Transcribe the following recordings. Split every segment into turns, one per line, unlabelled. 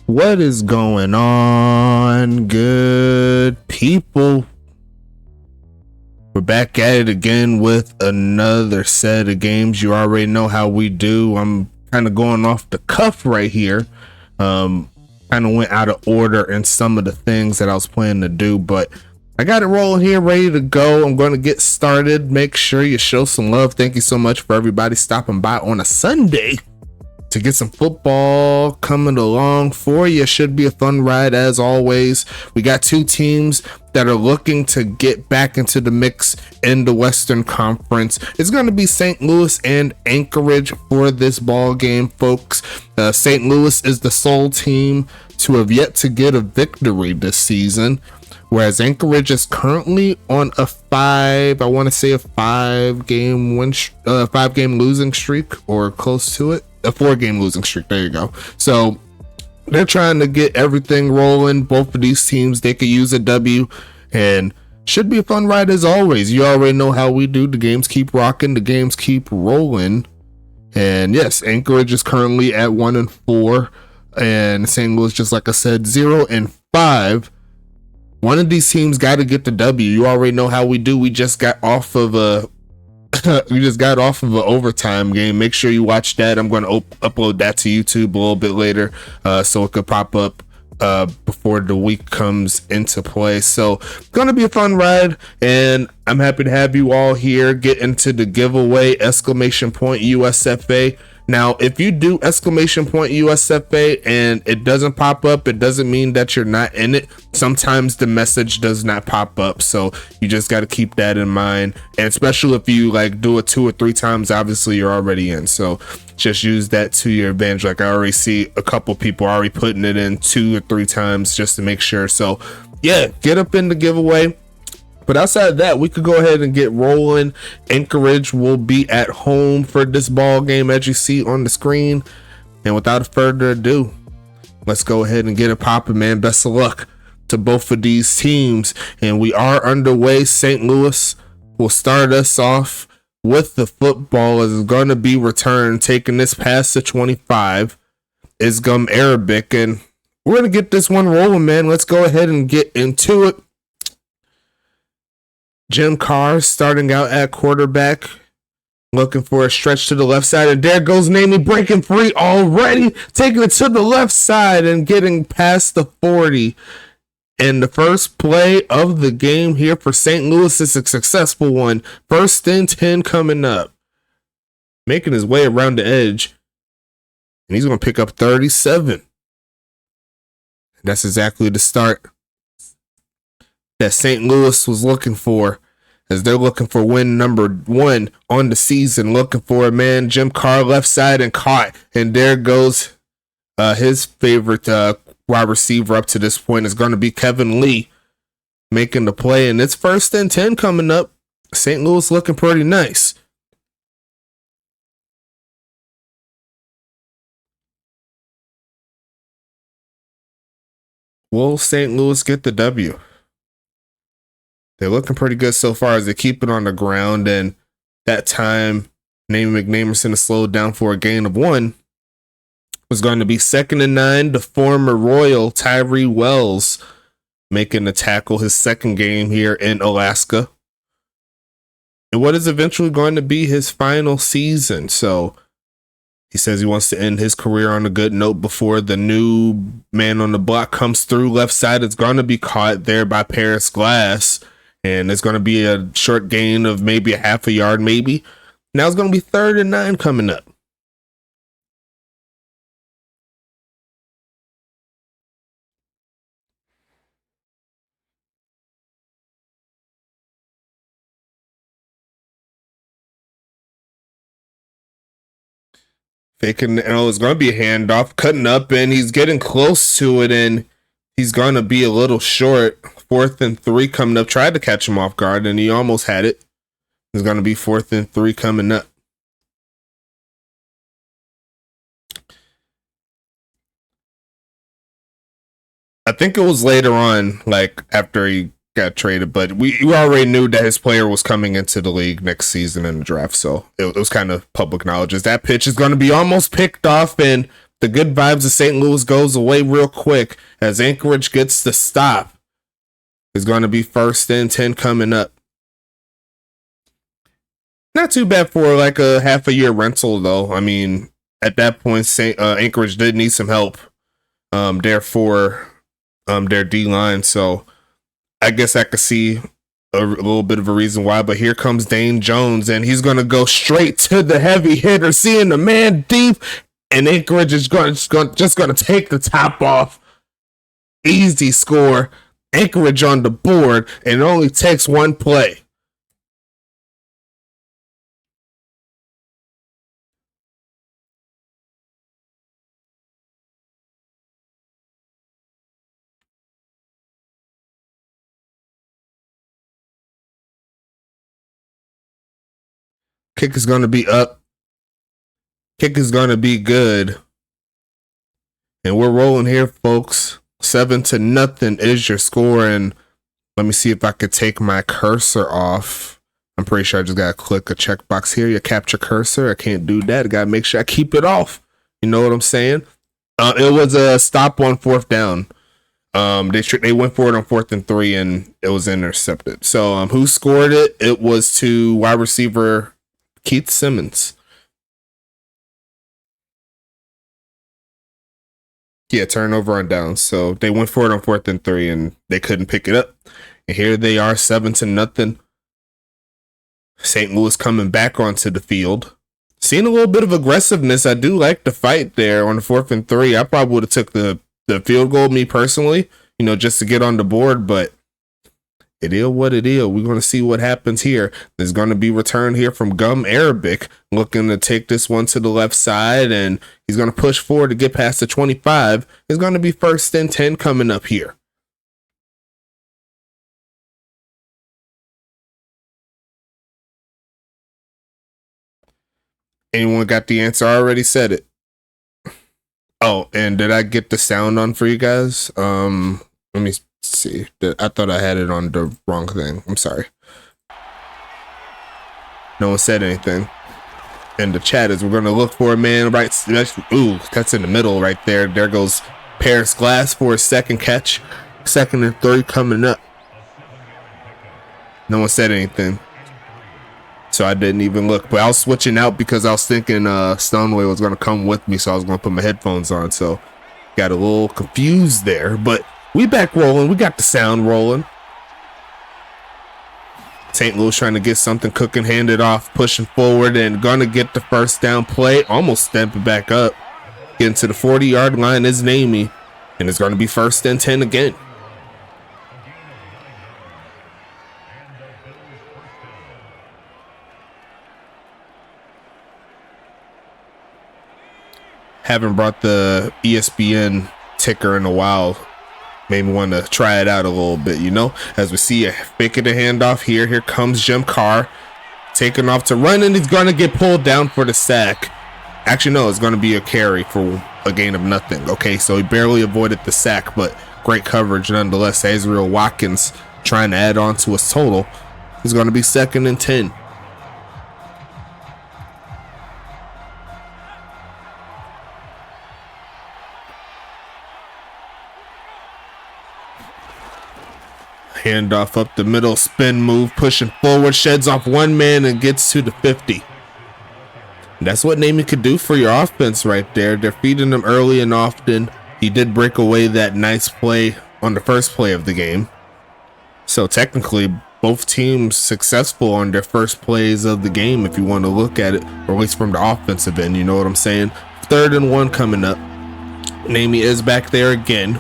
What is going on, good people? We're back at it again with another set of games. You already know how we do. I'm kind of going off the cuff right here. Kind of went out of order in some of the things that I was planning to do, but I got it rolling here, ready to go. I'm going to get started. Make sure you show some love. Thank you so much for everybody stopping by on a Sunday to get some football coming along for you. Should be a fun ride as always. We got two teams that are looking to get back into the mix in the Western Conference. It's going to be St. Louis and Anchorage for this ball game, folks. St. Louis is the sole team to have yet to get a victory this season, whereas Anchorage is currently on a five game losing streak, or close to it. A 4-game losing streak. There you go. So they're trying to get everything rolling. Both of these teams, they could use a W, and should be a fun ride as always. You already know how we do. The games keep rocking, the games keep rolling. And yes, Anchorage is currently at 1-4, and St. Louis, just like I said, 0-5. One of these teams got to get the W. You already know how we do. We just got off of an overtime game. Make sure you watch that. I'm going to upload that to YouTube a little bit later, so it could pop up before the week comes into play. So going to be a fun ride, and I'm happy to have you all here. Get into the giveaway, !USFA. Now, if you do !USFA and it doesn't pop up, it doesn't mean that you're not in it. Sometimes the message does not pop up, so you just got to keep that in mind. And especially if you like do it 2 or 3 times, obviously you're already in. So just use that to your advantage. Like I already see a couple people already putting it in 2 or 3 times just to make sure. So yeah, get up in the giveaway. But outside of that, we could go ahead and get rolling. Anchorage will be at home for this ball game, as you see on the screen. And without further ado, let's go ahead and get it popping, man. Best of luck to both of these teams. And we are underway. St. Louis will start us off with the football, as it's going to be returned. Taking this past the 25 is Gum Arabic. And we're going to get this one rolling, man. Let's go ahead and get into it. Jim Carr starting out at quarterback, looking for a stretch to the left side, and there goes Namey breaking free already, taking it to the left side and getting past the 40. And the first play of the game here for St. Louis is a successful one. 1st and 10 coming up, making his way around the edge, and he's going to pick up 37. That's exactly the start that St. Louis was looking for, as they're looking for win number 1 on the season. Looking for a man, Jim Carr left side, and caught. And there goes his favorite wide receiver up to this point is going to be Kevin Lee, making the play. And it's 1st and 10 coming up. St. Louis looking pretty nice. Will St. Louis get the W? They're looking pretty good so far as they keep it on the ground. And that time, Namey McNamerson has slowed down for a gain of 1. Was going to be 2nd and 9. The former Royal Tyree Wells making the tackle, his second game here in Alaska, and what is eventually going to be his final season. So he says he wants to end his career on a good note before the new man on the block comes through. Left side, it's going to be caught there by Paris Glass. And it's going to be a short gain of maybe a half a yard, maybe. Now it's going to be 3rd and 9 coming up. Faking, it's going to be a handoff, cutting up, and he's getting close to it, and he's going to be a little short. 4th and 3 coming up. Tried to catch him off guard, and he almost had it. It's going to be 4th and 3 coming up. I think it was later on, like after he got traded, but we already knew that his player was coming into the league next season in the draft, so it was kind of public knowledge. As that pitch is going to be almost picked off, and the good vibes of St. Louis goes away real quick as Anchorage gets the stop. It's going to be 1st and 10 coming up. Not too bad for like a half a year rental, though. I mean, at that point, Anchorage did need some help there for their D-line. So I guess I could see a little bit of a reason why. But here comes Dane Jones, and he's going to go straight to the heavy hitter, seeing the man deep. And Anchorage is just going to take the top off. Easy score. Anchorage on the board, and it only takes one play. Kick is going to be up. Kick is going to be good. And we're rolling here, folks. 7-0 is your score. And let me see if I could take my cursor off. I'm pretty sure I just got to click a checkbox here. You capture cursor. I can't do that. I got to make sure I keep it off. You know what I'm saying? It was a stop on 4th down. They went for it on 4th and 3, and it was intercepted. So who scored it? It was to wide receiver Keith Simmons. Yeah, turnover on downs. So they went for it on 4th and 3, and they couldn't pick it up. And here they are, 7-0. St. Louis coming back onto the field. Seeing a little bit of aggressiveness. I do like the fight there on the 4th and 3. I probably would have took the field goal, me personally, just to get on the board, but it is what it is. We're going to see what happens here. There's going to be return here from Gum Arabic, looking to take this one to the left side, and he's going to push forward to get past the 25. It's going to be 1st and 10 coming up here. Anyone got the answer? I already said it. Oh, and did I get the sound on for you guys? Let me see. I thought I had it on the wrong thing. I'm sorry. No one said anything. And the chat is, we're going to look for a man right. Ooh, that's in the middle right there. There goes Paris Glass for a second catch. 2nd and 3 coming up. No one said anything. So I didn't even look, but I was switching out because I was thinking Stoneway was going to come with me, so I was going to put my headphones on, so got a little confused there. But we back rolling. We got the sound rolling. St. Louis trying to get something cooking, handed off, pushing forward, and gonna get the first down play. Almost stepping back up, getting to the 40-yard line is Namey, and it's going to be 1st and 10 again. Haven't brought the ESPN ticker in a while. Made me want to try it out a little bit, you know, as we see a fake of the handoff here. Here comes Jim Carr taking off to run, and he's going to get pulled down for the sack. Actually, no, it's going to be a carry for a gain of nothing. Okay, so he barely avoided the sack, but great coverage nonetheless. Azriel Watkins trying to add on to his total. He's going to be 2nd and 10. Handoff up the middle, spin move, pushing forward, sheds off one man and gets to the 50. That's what Namey could do for your offense right there. They're feeding him early and often. He did break away that nice play on the first play of the game. So technically, both teams successful on their first plays of the game, if you want to look at it, or at least from the offensive end, you know what I'm saying? 3rd and 1 coming up. Namey is back there again.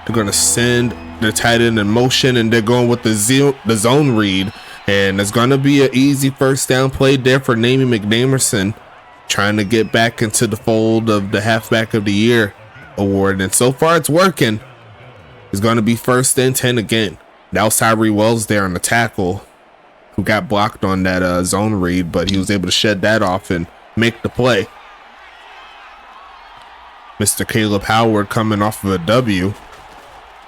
They're going to send the tight end in motion, and they're going with the zone read, and it's going to be an easy first down play there for Namey McNamerson, trying to get back into the fold of the halfback of the year award, and so far it's working. It's going to be 1st and 10 again. That was Tyree Wells there on the tackle, who got blocked on that zone read, but he was able to shed that off and make the play. Mr. Caleb Howard coming off of a W.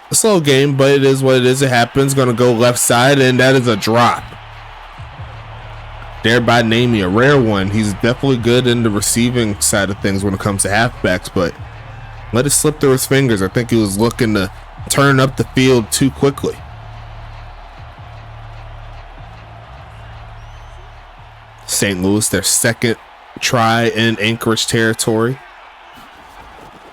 A slow game, but it is what it is. It happens. Going to go left side, and that is a drop. There by Namey, a rare one. He's definitely good in the receiving side of things when it comes to halfbacks, but let it slip through his fingers. I think he was looking to turn up the field too quickly. St. Louis, their 2nd try in Anchorage territory.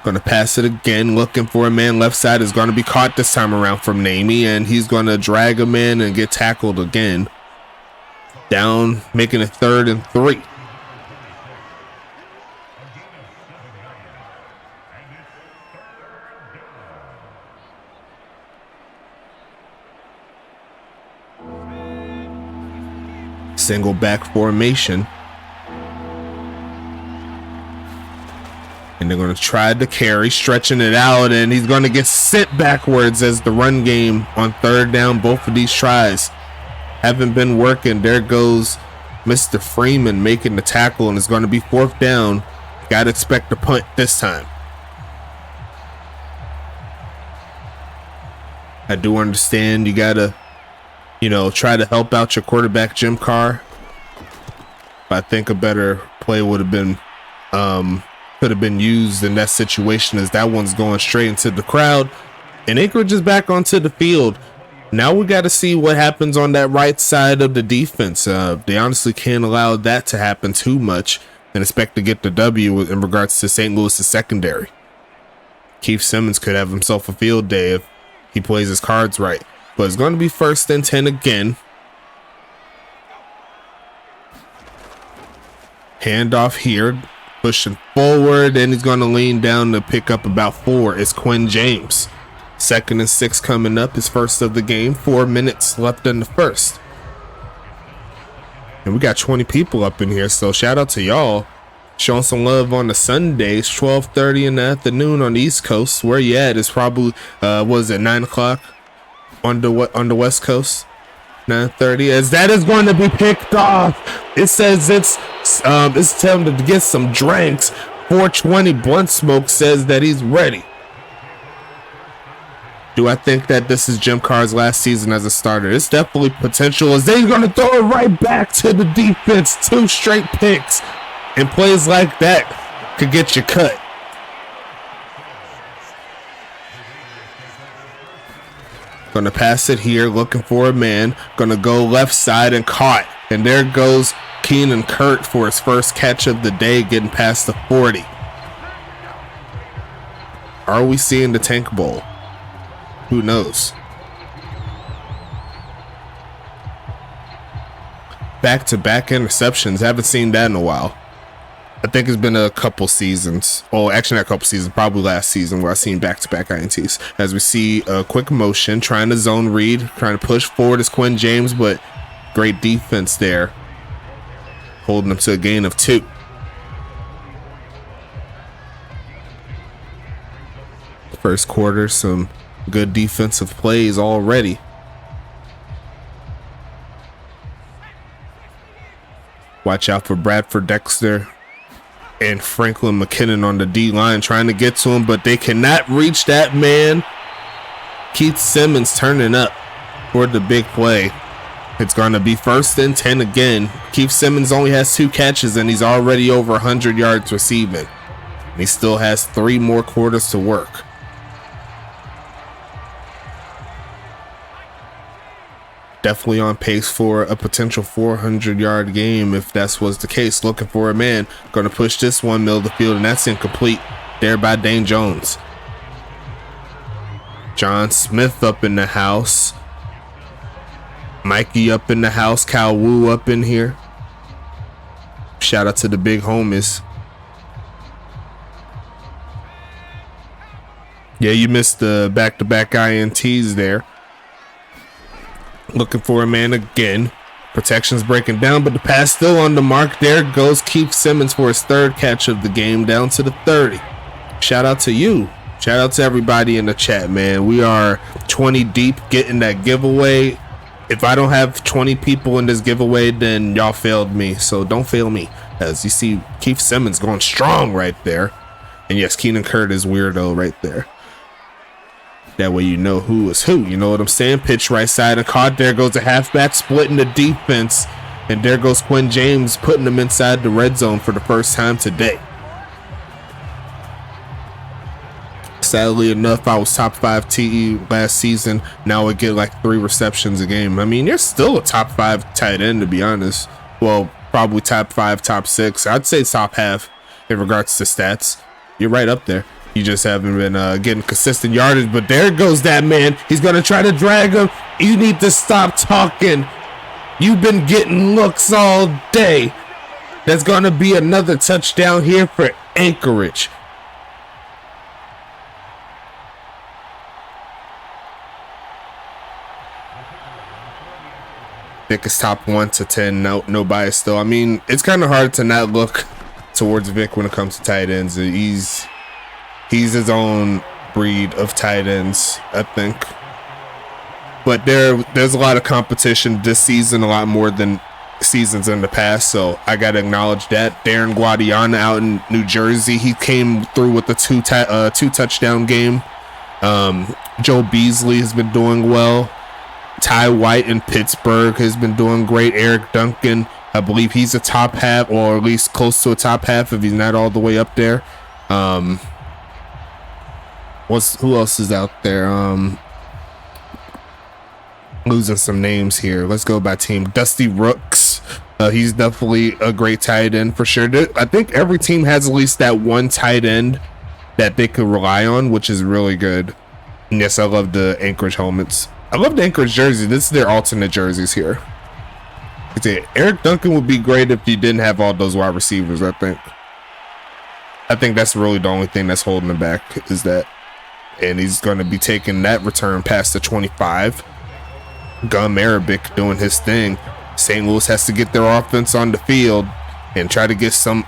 Going to pass it again, looking for a man left side. Is going to be caught this time around from Namey, and he's going to drag him in and get tackled again. Down, making it 3rd and 3. Single back formation. And they're going to try the carry, stretching it out, and he's going to get sent backwards as the run game on 3rd down. Both of these tries haven't been working. There goes Mr. Freeman making the tackle, and it's going to be 4th down. Got to expect a punt this time. I do understand you got to, try to help out your quarterback, Jim Carr. But I think a better play would have been could have been used in that situation, as that one's going straight into the crowd, and Anchorage is back onto the field. Now we got to see what happens on that right side of the defense. They honestly can't allow that to happen too much and expect to get the W in regards to St. Louis's secondary. Keith Simmons could have himself a field day if he plays his cards right, but it's going to be 1st and 10 again. Handoff here. Pushing forward, and he's going to lean down to pick up about 4. It's Quinn James. 2nd and 6 coming up, his first of the game. 4 minutes left in the first. And we got 20 people up in here, so shout out to y'all. Showing some love on the Sundays, 12:30 in the afternoon on the East Coast. Where you at? It's probably, 9 o'clock on the West Coast? 9:30 as that is going to be picked off. It says it's telling him to get some drinks. 420 Blunt Smoke says that he's ready. Do I think that this is Jim Carr's last season as a starter? It's definitely potential as they're going to throw it right back to the defense. 2 straight picks, and plays like that could get you cut. Gonna pass it here, looking for a man. Gonna go left side and caught. And there goes Keenan Kurt for his first catch of the day, getting past the 40. Are we seeing the Tank Bowl? Who knows? Back-to-back interceptions. Haven't seen that in a while. I think it's been a couple seasons. Oh, actually not a couple seasons, probably last season where I've seen back-to-back INTs. As we see a quick motion, trying to zone read, trying to push forward is Quinn James, but great defense there. Holding them to a gain of 2. First quarter, some good defensive plays already. Watch out for Bradford Dexter and Franklin McKinnon on the D-line trying to get to him, but they cannot reach that man. Keith Simmons turning up for the big play. It's going to be 1st and 10 again. Keith Simmons only has 2 catches, and he's already over 100 yards receiving. And he still has 3 more quarters to work. Definitely on pace for a potential 400-yard game if that was the case. Looking for a man. Going to push this one middle of the field, and that's incomplete there by Dane Jones. John Smith up in the house. Mikey up in the house. Kyle Wu up in here. Shout out to the big homies. Yeah, you missed the back-to-back INTs there. Looking for a man again. Protection's breaking down, but the pass still on the mark. There goes Keith Simmons for his 3rd catch of the game, down to the 30. Shout out to you. Shout out to everybody in the chat, man. We are 20 deep getting that giveaway. If I don't have 20 people in this giveaway, then y'all failed me. So don't fail me. As you see, Keith Simmons going strong right there. And yes, Keenan Kurt is weirdo right there. That way you know who is who. You know what I'm saying? Pitch right side and caught. There goes a halfback splitting the defense. And there goes Quinn James putting them inside the red zone for the first time today. Sadly enough, I was top 5 TE last season. Now I get like 3 receptions a game. I mean, you're still a top 5 tight end, to be honest. Well, probably top 5, top 6. I'd say top half in regards to stats. You're right up there. You just haven't been getting consistent yardage, but there goes that man. He's going to try to drag him. You need to stop talking. You've been getting looks all day. There's going to be another touchdown here for Anchorage. I think it's top 1 to 10. No bias though. I mean, it's kind of hard to not look towards Vic when it comes to tight ends. He's his own breed of tight ends, I think. But there's a lot of competition this season, a lot more than seasons in the past. So I got to acknowledge that. Darren Guadiana out in New Jersey, he came through with a 2 touchdown game. Joe Beasley has been doing well. Ty White in Pittsburgh has been doing great. Eric Duncan, I believe he's a top half, or at least close to a top half if he's not all the way up there. Who else is out there? Losing some names here. Let's go by team. Dusty Rooks. He's definitely a great tight end for sure. I think every team has at least that one tight end that they could rely on, which is really good. And yes, I love the Anchorage helmets. I love the Anchorage jersey. This is their alternate jerseys here. Eric Duncan would be great if you didn't have all those wide receivers, I think that's really the only thing that's holding him back is that. And he's going to be taking that return past the 25. Gum Arabic doing his thing. St. Louis has to get their offense on the field and try to get some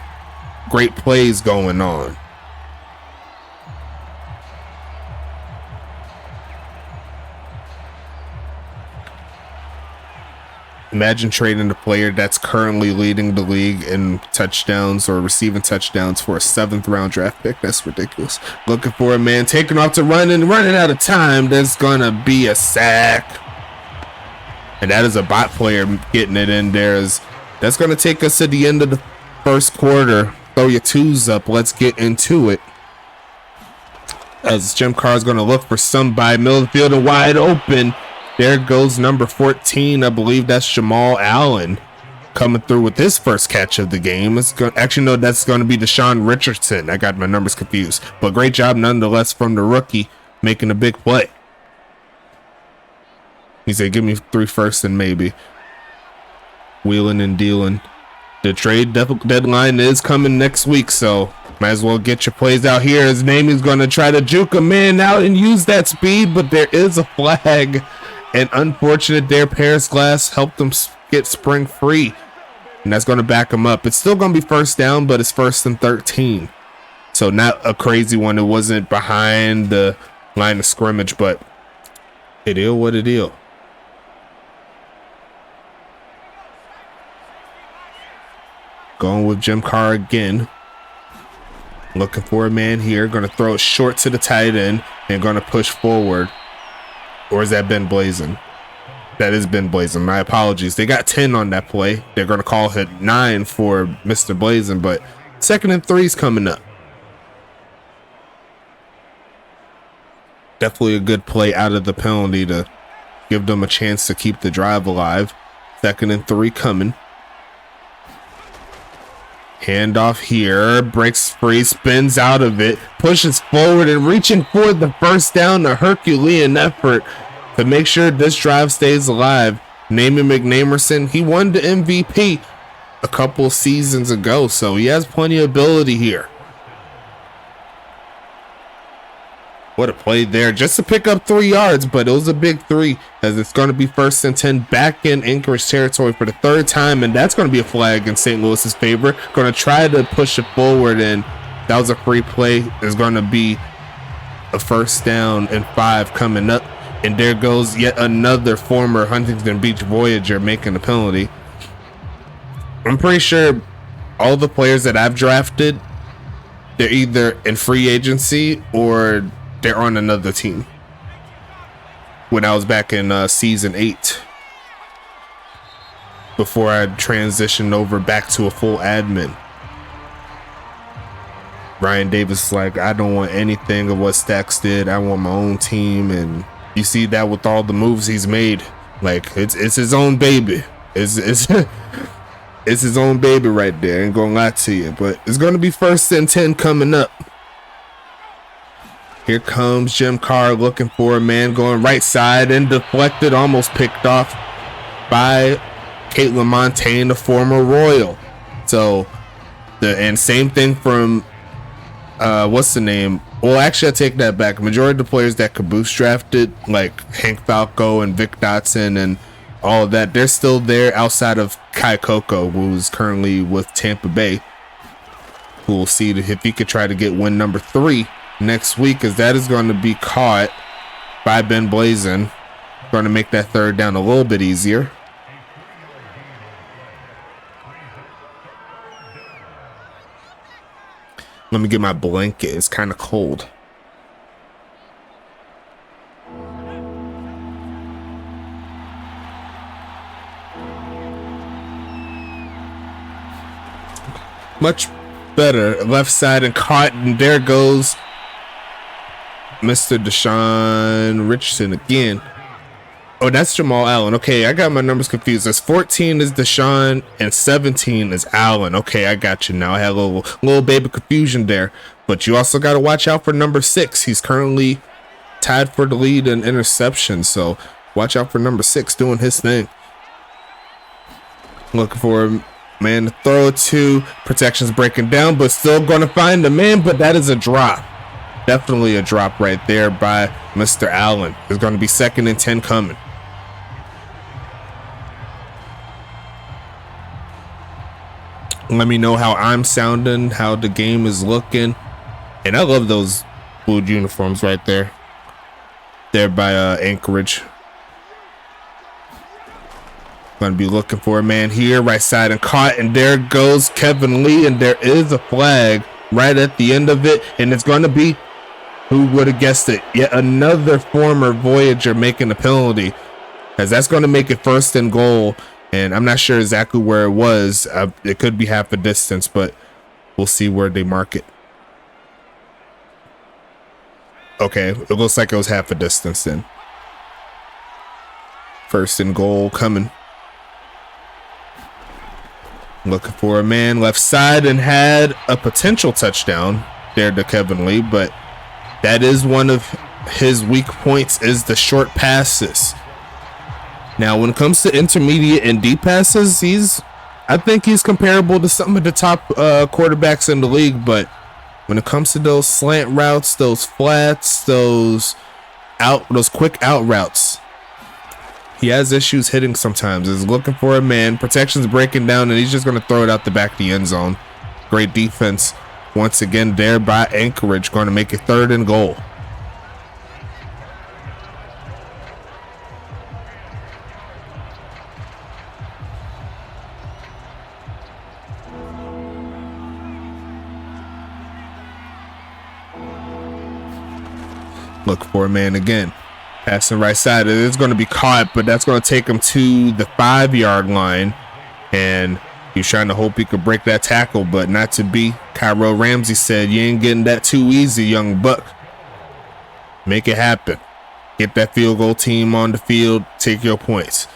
great plays going on. Imagine trading the player that's currently leading the league in touchdowns or receiving touchdowns for a 7th round draft pick. That's ridiculous. Looking for a man taking off to run and running out of time. There's gonna be a sack. And that is a bot player getting it in there. That's gonna take us to the end of the first quarter. Throw your twos up. Let's get into it. As Jim Carr is gonna look for somebody, middle of the field and wide open. There goes number 14. I believe that's Jamal Allen coming through with his first catch of the game. Actually, no, that's going to be Deshaun Richardson. I got my numbers confused. But great job nonetheless from the rookie making a big play. He said, give me 3 firsts and maybe. Wheeling and dealing. The trade deadline is coming next week, so might as well get your plays out here. His name is going to try to juke a man out and use that speed, but there is a flag. And unfortunate there, Paris Glass helped them get spring free. And that's going to back him up. It's still going to be first down, but it's 1st and 13. So not a crazy one. It wasn't behind the line of scrimmage, but it is what it is. Going with Jim Carr again. Looking for a man here. Going to throw it short to the tight end and going to push forward. Or is that Ben Blazin? That is Ben Blazin. My apologies. They got 10 on that play. They're going to call it 9 for Mr. Blazin, but 2nd and 3 is coming up. Definitely a good play out of the penalty to give them a chance to keep the drive alive. 2nd and 3 coming. Handoff here, breaks free, spins out of it, pushes forward and reaching for the first down, a Herculean effort to make sure this drive stays alive. Naaman McNamerson, he won the MVP a couple seasons ago, so he has plenty of ability here. What a play there, just to pick up 3 yards, but it was a big 3 as it's going to be 1st and 10 back in Anchorage territory for the 3rd time, and that's going to be a flag in St. Louis's favor. Going to try to push it forward, and that was a free play. There's going to be a 1st down and 5 coming up, and there goes yet another former Huntington Beach Voyager making a penalty. I'm pretty sure all the players that I've drafted, they're either in free agency or they're on another team. When I was back in season 8, before I transitioned over back to a full admin. Ryan Davis is like, I don't want anything of what Stacks did. I want my own team, and you see that with all the moves he's made. Like it's his own baby. It's it's his own baby right there. Ain't gonna lie to you, but it's gonna be 1st and 10 coming up. Here comes Jim Carr looking for a man going right side and deflected, almost picked off by Caitlin Montaigne, the former Royal. So and same thing from what's the name? Well, actually I take that back. Majority of the players that Caboose drafted, like Hank Falco and Vic Dotson and all of that, they're still there outside of Kai Coco, who's currently with Tampa Bay. Who will see if he could try to get win number 3 next week, as that is going to be caught by Ben Blazin. Going to make that 3rd down a little bit easier. Let me get my blanket. It's kind of cold. Much better. Left side and caught, and there goes Mr. Deshaun Richardson again. Oh, that's Jamal Allen. Okay, I got my numbers confused. As 14 is Deshaun and 17 is Allen. Okay, I got you now. I had a little baby confusion there. But you also got to watch out for number 6. He's currently tied for the lead in interception, so watch out for number 6 doing his thing. Looking for a man to throw it to. Protection's breaking down, but still going to find the man, but that is a drop. Definitely a drop right there by Mr. Allen. There's going to be 2nd and 10 coming. Let me know how I'm sounding, how the game is looking. And I love those blue uniforms right there. There by Anchorage. Gonna be looking for a man here, right side, and caught, and there goes Kevin Lee, and there is a flag right at the end of it, and it's gonna be, who would have guessed it, yet another former Voyager making a penalty, as that's gonna make it 1st and goal, and I'm not sure exactly where it was. It could be half a distance, but we'll see where they mark it. Okay, it looks like it was half a distance then. 1st and goal coming. Looking for a man left side, and had a potential touchdown there to Kevin Lee, but that is one of his weak points, is the short passes. Now, when it comes to intermediate and deep passes, I think he's comparable to some of the top quarterbacks in the league, but when it comes to those slant routes, those flats, those quick out routes, he has issues hitting sometimes. He's looking for a man. Protection's breaking down, and he's just going to throw it out the back of the end zone. Great defense once again there by Anchorage. Going to make it 3rd and goal. Look for a man again. Passing right side. It is going to be caught, but that's going to take him to the 5-yard line. And he's trying to hope he could break that tackle, but not to be. Cairo Ramsey said, "You ain't getting that too easy, young buck. Make it happen. Get that field goal team on the field. Take your points."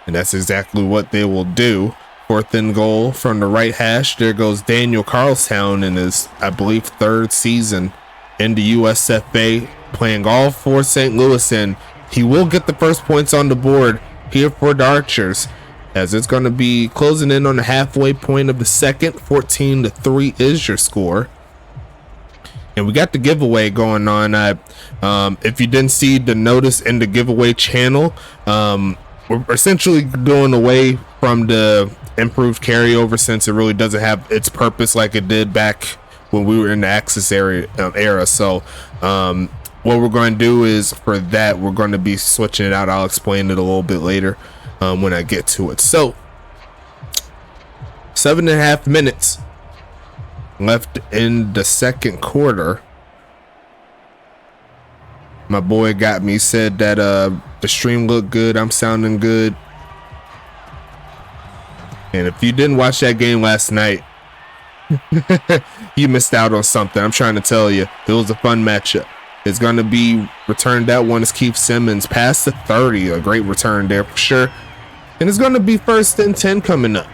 And that's exactly what they will do. 4th and goal from the right hash. There goes Daniel Carlstown in his, I believe, 3rd season in the USFA, playing all for St. Louis, and he will get the first points on the board here for the Archers, as it's going to be closing in on the halfway point of the second. 14-3 is your score, and we got the giveaway going on. If you didn't see the notice in the giveaway channel, we're essentially going away from the improved carryover, since it really doesn't have its purpose like it did back when we were in the Access era. So what we're going to do is, for that, we're going to be switching it out. I'll explain it a little bit later when I get to it. So 7.5 minutes left in the second quarter. My boy got me, said that the stream looked good. I'm sounding good. And if you didn't watch that game last night, you missed out on something. I'm trying to tell you, it was a fun matchup. It's going to be returned. That one is Keith Simmons past the 30. A great return there for sure. And it's going to be 1st and 10 coming up.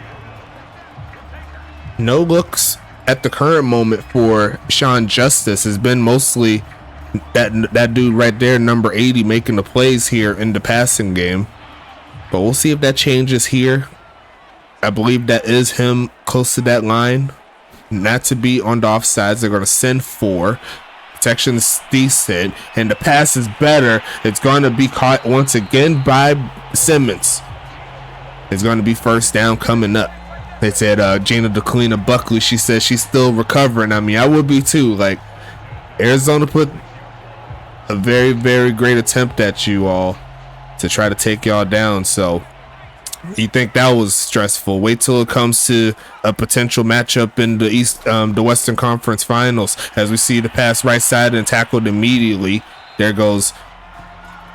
No looks at the current moment for Sean Justice. Has been mostly that dude right there, number 80, making the plays here in the passing game. But we'll see if that changes here. I believe that is him close to that line. Not to be on the offsides. They're going to send 4. Protection is decent, and the pass is better. It's going to be caught once again by Simmons. It's going to be 1st down coming up. They said Gina DeClina Buckley, she says she's still recovering. I mean, I would be too. Like, Arizona put a very, very great attempt at you all to try to take y'all down. So you think that was stressful? Wait till it comes to a potential matchup in the Western Conference Finals, as we see the pass right side and tackled immediately. There goes,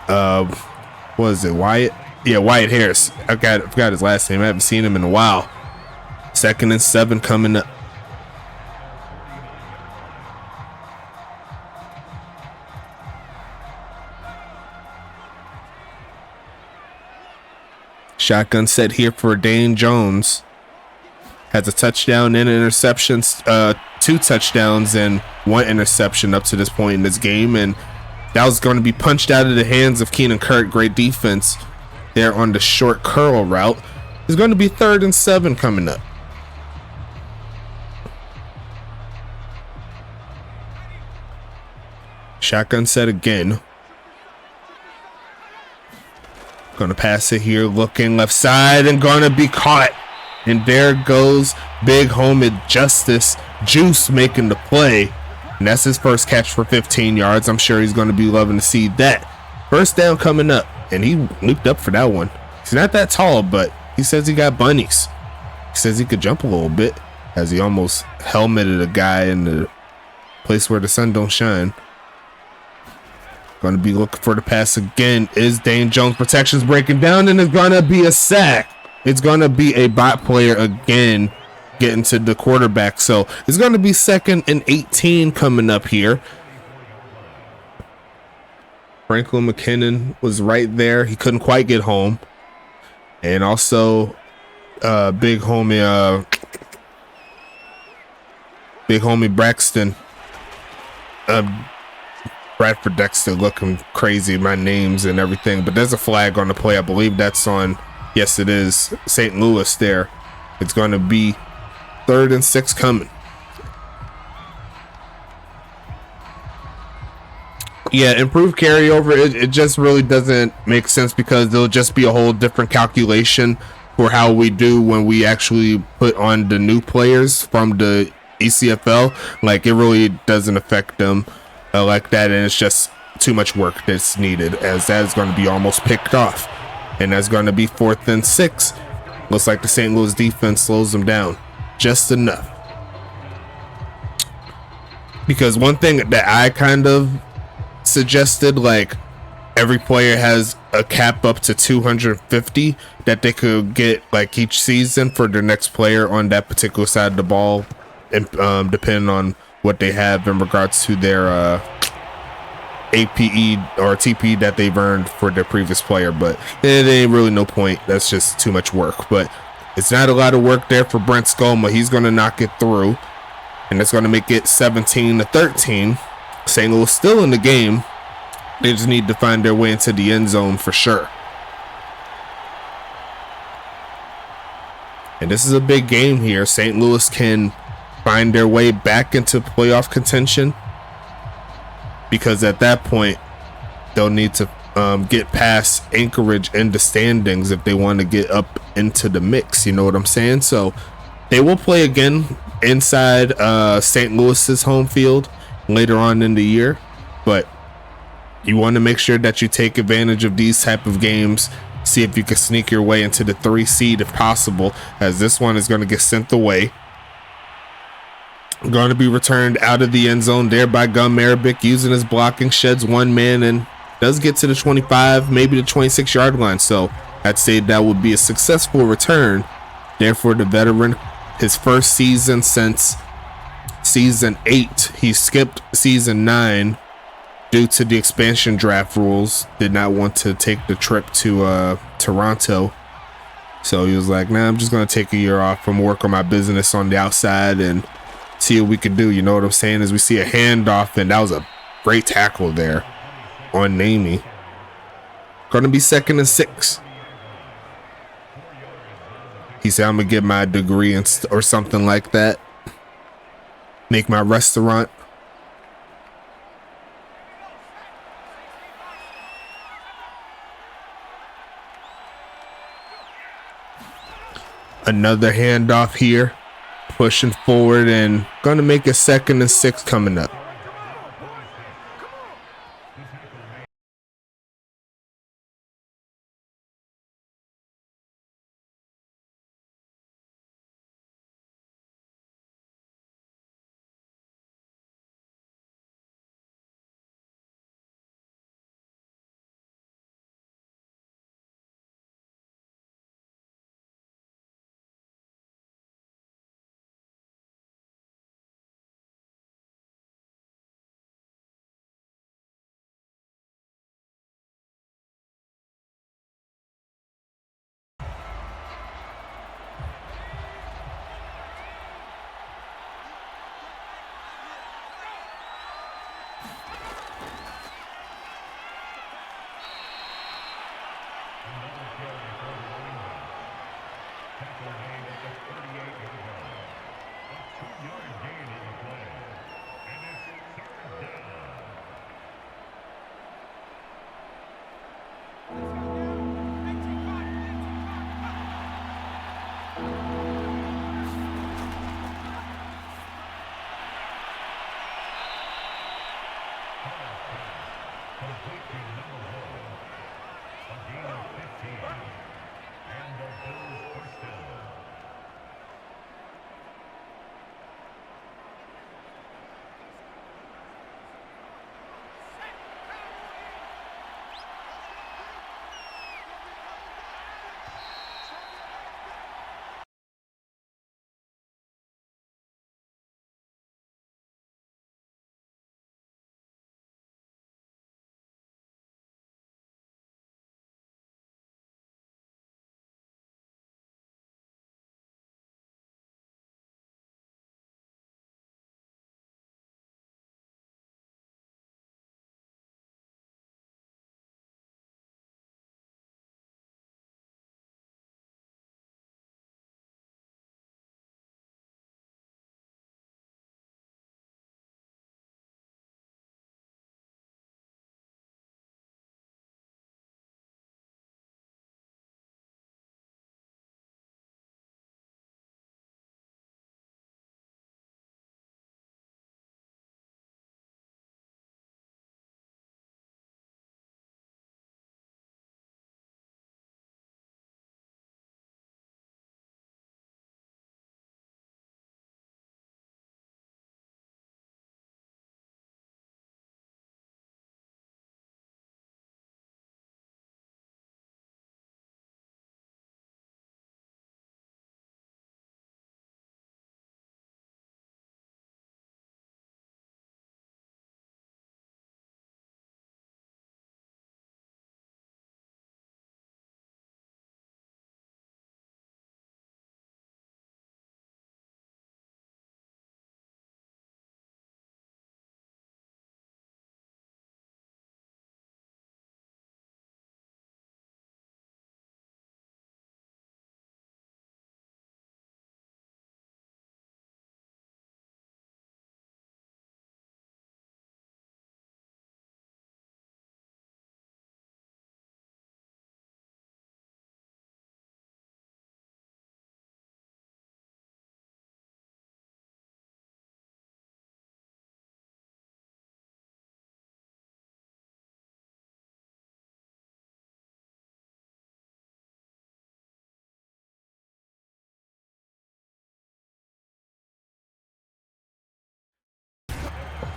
what is it, Wyatt? Yeah, Wyatt Harris. I forgot his last name. I haven't seen him in a while. 2nd and 7 coming up. Shotgun set here for Dane Jones. Has a touchdown and interceptions, 2 touchdowns and 1 interception up to this point in this game. And that was going to be punched out of the hands of Keenan Kurt. Great defense there on the short curl route. It's going to be 3rd and 7 coming up. Shotgun set again. Gonna pass it here, looking left side, and gonna be caught. And there goes big homie Justice Juice making the play. And that's his first catch for 15 yards. I'm sure he's gonna be loving to see that. 1st down coming up, and he leaped up for that one. He's not that tall, but He says he got bunnies. He says he could jump a little bit, as he almost helmeted a guy in the place where the sun don't shine. Going to be looking for the pass again. Is Dane Jones. Protection's breaking down, and it's going to be a sack. It's going to be a bot player again getting to the quarterback. So it's going to be 2nd and 18 coming up here. Franklin McKinnon was right there. He couldn't quite get home. And also big homie Braxton. Bradford Dexter looking crazy, my names and everything, but there's a flag on the play. I believe that's on, yes it is, St. Louis there. It's going to be 3rd and 6 coming. Yeah, improved carryover, it just really doesn't make sense, because there'll just be a whole different calculation for how we do when we actually put on the new players from the ECFL. Like, it really doesn't affect them like that, and it's just too much work that's needed, as that is going to be almost picked off, and that's going to be 4th and 6. Looks like the St. Louis defense slows them down just enough, because one thing that I kind of suggested, like, every player has a cap up to 250 that they could get like each season for their next player on that particular side of the ball, and depending on what they have in regards to their APE or TP that they've earned for their previous player. But it ain't really no point. That's just too much work. But it's not a lot of work there for Brent Skolma. He's going to knock it through, and it's going to make it 17-13. St. Louis still in the game. They just need to find their way into the end zone for sure. And this is a big game here. St. Louis can find their way back into playoff contention, because at that point they'll need to get past Anchorage in the standings if they want to get up into the mix, you know what I'm saying? So they will play again inside St. Louis's home field later on in the year, but you want to make sure that you take advantage of these type of games. See if you can sneak your way into the 3 seed if possible, as this one is going to get sent away. Going to be returned out of the end zone there by Gun Marabic, using his blocking, sheds one man and does get to the 25, maybe the 26-yard line. So I'd say that would be a successful return there for the veteran. His first season since season 8. He skipped season 9 due to the expansion draft rules. Did not want to take the trip to Toronto. So he was like, nah, I'm just going to take a year off from work on my business on the outside and see what we can do. You know what I'm saying? As we see a handoff, and that was a great tackle there on Namey. Going to be 2nd and 6. He said, I'm going to get my degree or something like that. Make my restaurant. Another handoff here. Pushing forward and going to make a 2nd and 6 coming up.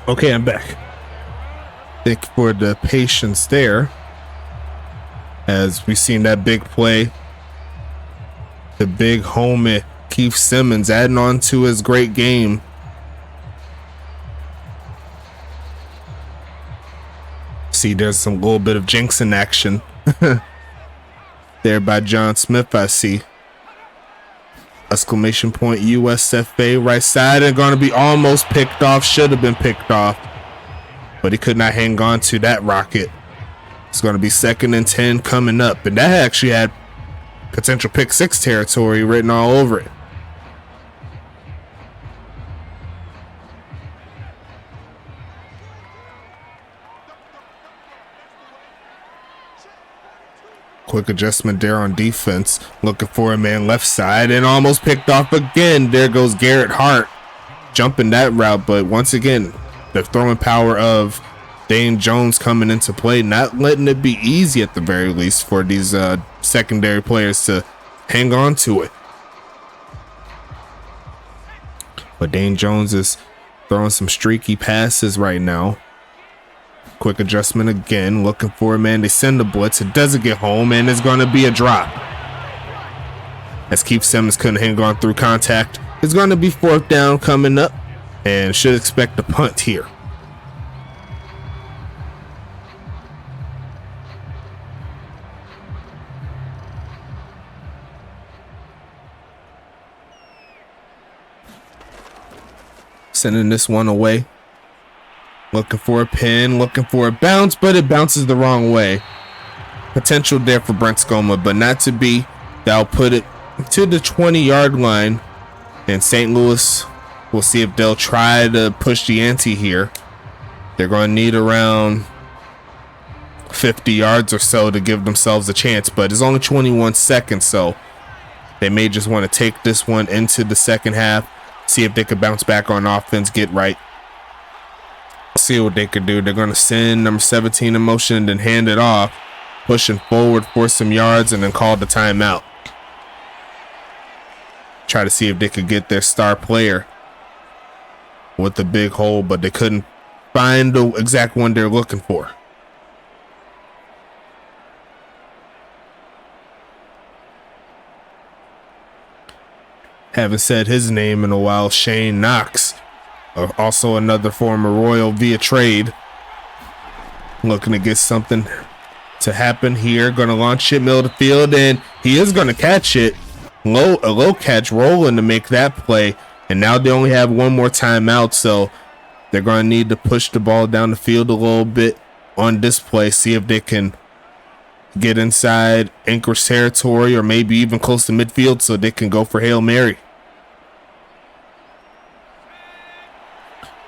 Okay, I'm back. Thank you for the patience there. As we seen that big play, the big homie Keith Simmons adding on to his great game. See, there's some little bit of jinxing action there by John Smith. I see. Exclamation point USFA right side, and going to be almost picked off. Should have been picked off, but he could not hang on to that rocket. It's going to be 2nd and 10 coming up, and that actually had potential pick 6 territory written all over it. Quick adjustment there on defense, looking for a man left side, and almost picked off again. There goes Garrett Hart jumping that route, but once again, the throwing power of Dane Jones coming into play, not letting it be easy at the very least for these secondary players to hang on to it. But Dane Jones is throwing some streaky passes right now. Quick adjustment again, looking for a man. They send the blitz. It doesn't get home, and it's going to be a drop. As Keith Simmons couldn't hang on through contact. It's going to be 4th down coming up, and should expect a punt here. Sending this one away. Looking for a pin, looking for a bounce, but it bounces the wrong way. Potential there for Brent Skoma, but not to be. That'll put it to the 20-yard line. And St. Louis, we'll see if they'll try to push the ante here. They're going to need around 50 yards or so to give themselves a chance, but it's only 21 seconds, so they may just want to take this one into the second half, see if they could bounce back on offense, get right. See what they could do. They're going to send number 17 in motion, then hand it off, pushing forward for some yards, and then call the timeout. try to see if they could get their star player with the big hole, but they couldn't find the exact one they're looking for. Haven't said his name in a while. Shane Knox, also another former Royal via trade, looking to get something to happen here. Going to launch it middle of the field, and he is going to catch it. A low catch, rolling to make that play. And now they only have one more timeout, so they're going to need to push the ball down the field a little bit on this play, see if they can get inside Anchorage territory or maybe even close to midfield so they can go for Hail Mary.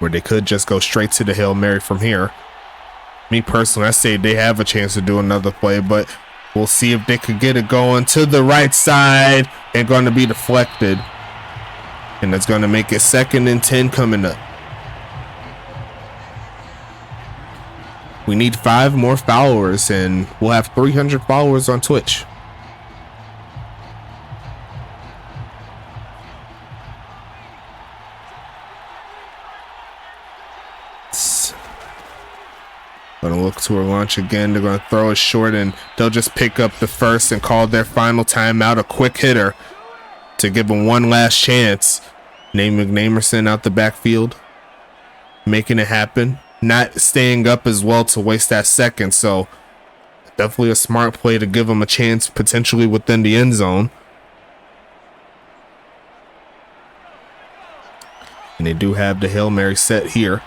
Where they could just go straight to the Hail Mary from here. Me personally, I say they have a chance to do another play, but we'll see if they could get it going to the right side and going to be deflected. And that's going to make it 2nd and 10 coming up. We need 5 more followers and we'll have 300 followers on Twitch. Gonna look to a launch again. They're gonna throw it short and they'll just pick up the first and call their final timeout. A quick hitter to give them one last chance. Nate McNamerson out the backfield, making it happen. Not staying up as well to waste that second. So definitely a smart play to give them a chance potentially within the end zone. And they do have the Hail Mary set here.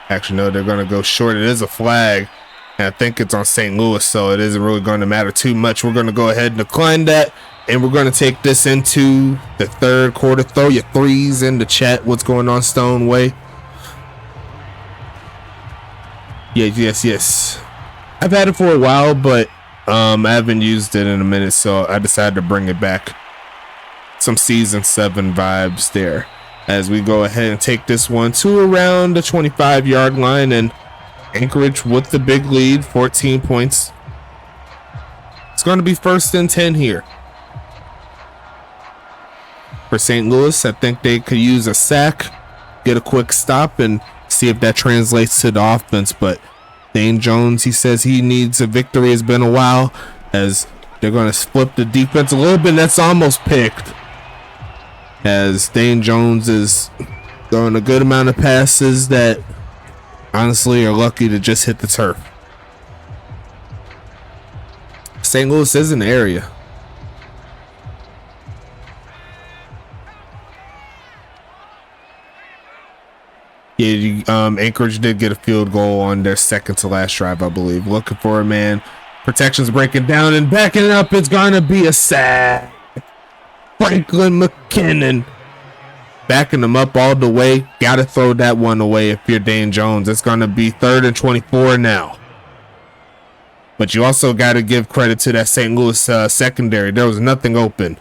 Actually, no, they're going to go short. It is a flag, and I think it's on St. Louis, so it isn't really going to matter too much. We're going to go ahead and decline that, and we're going to take this into the 3rd quarter. Throw your threes in the chat. What's going on, Stoneway? Yes. I've had it for a while, but I haven't used it in a minute, so I decided to bring it back. Some season 7 vibes there. As we go ahead and take this one to around the 25-yard line, and Anchorage with the big lead, 14 points. It's going to be 1st and 10 here. For St. Louis, I think they could use a sack, get a quick stop, and see if that translates to the offense. But Dane Jones, he says he needs a victory. It's been a while, as they're going to flip the defense a little bit, and that's almost picked. As Dane Jones is throwing a good amount of passes that honestly are lucky to just hit the turf. St. Louis is in the area. Yeah, Anchorage did get a field goal on their 2nd to last drive, I believe. Looking for a man. Protection's breaking down and backing up. It's going to be a sack. Franklin McKinnon backing them up all the way. Gotta throw that one away if you're Dane Jones. It's gonna be 3rd and 24 now. But you also gotta give credit to that St. Louis secondary. There was nothing open.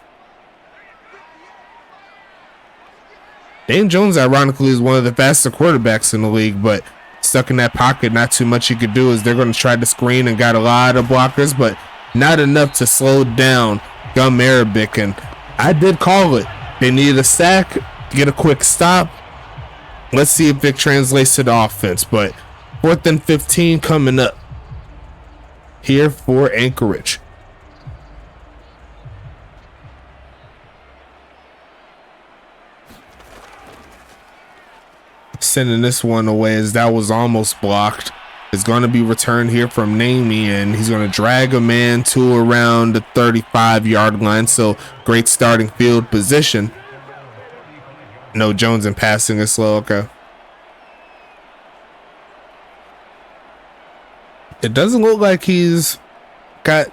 Dane Jones, ironically, is one of the faster quarterbacks in the league, but stuck in that pocket, not too much you could do. As they're gonna try to screen and got a lot of blockers, but not enough to slow down Gum Arabic. And I did call it. They needed a sack, get a quick stop. Let's see if it translates to the offense. But 4th and 15 coming up here for Anchorage. Sending this one away as that was almost blocked. Is going to be returned here from Namey, and he's going to drag a man to around the 35-yard line. So great starting field position. No, Jones in passing is slow. Okay. It doesn't look like he's got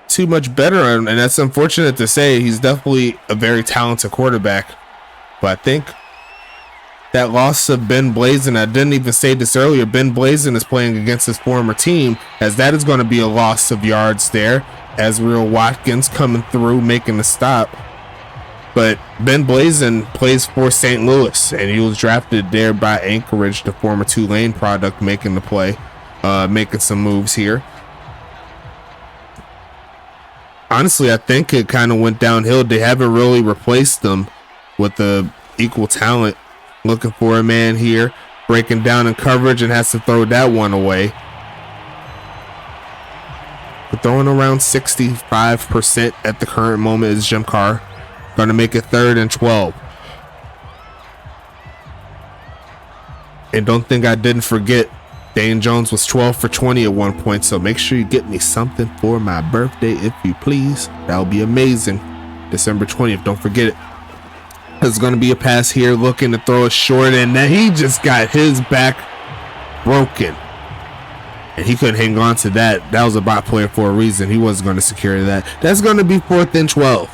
too much better, and that's unfortunate to say. He's definitely a very talented quarterback, but I think that loss of Ben Blazin, I didn't even say this earlier, Ben Blazin is playing against his former team, as that is going to be a loss of yards there. Azriel Watkins coming through, making the stop. But Ben Blazin plays for St. Louis, and he was drafted there by Anchorage, the former Tulane product, making the play, making some moves here. honestly, I think it kind of went downhill. They haven't really replaced them with the equal talent. Looking for a man here, breaking down in coverage, and has to throw that one away. We're throwing around 65% at the current moment is Jim Carr. Going to make it 3rd and 12. And don't think I didn't forget, Dane Jones was 12 for 20 at one point, so make sure you get me something for my birthday if you please. That would be amazing. December 20th, don't forget it. There's going to be a pass here, looking to throw it short, and then he just got his back broken. And he couldn't hang on to that. That was a bot player for a reason. He wasn't going to secure that. That's going to be 4th and 12.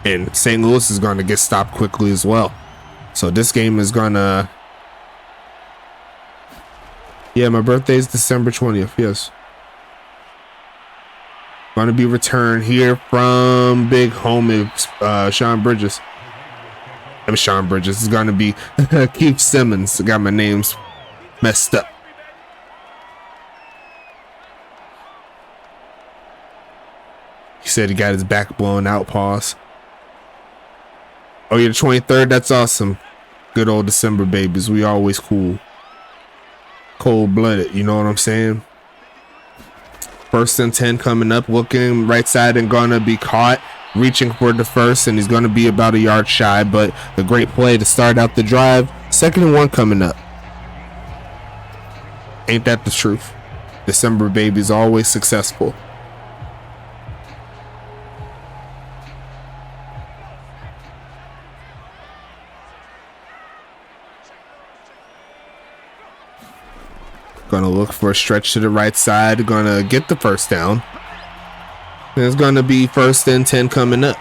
And St. Louis is going to get stopped quickly as well. So this game is going to... Yeah, my birthday is December 20th. Yes. Going to be returned here from big homie Sean Bridges. Sean Bridges is going to be Keith Simmons. I got my names messed up. He said he got his back blown out. Pause. Oh, you're the 23rd. That's awesome. Good old December babies. We always cool. Cold-blooded. You know what I'm saying? 1st and 10 coming up. Looking right side and gonna be caught. Reaching for the first, and he's gonna be about a yard shy, but a great play to start out the drive. 2nd and 1 coming up. Ain't that the truth? December babies always successful. Gonna look for a stretch to the right side. Gonna get the first down. There's gonna be 1st and 10 coming up.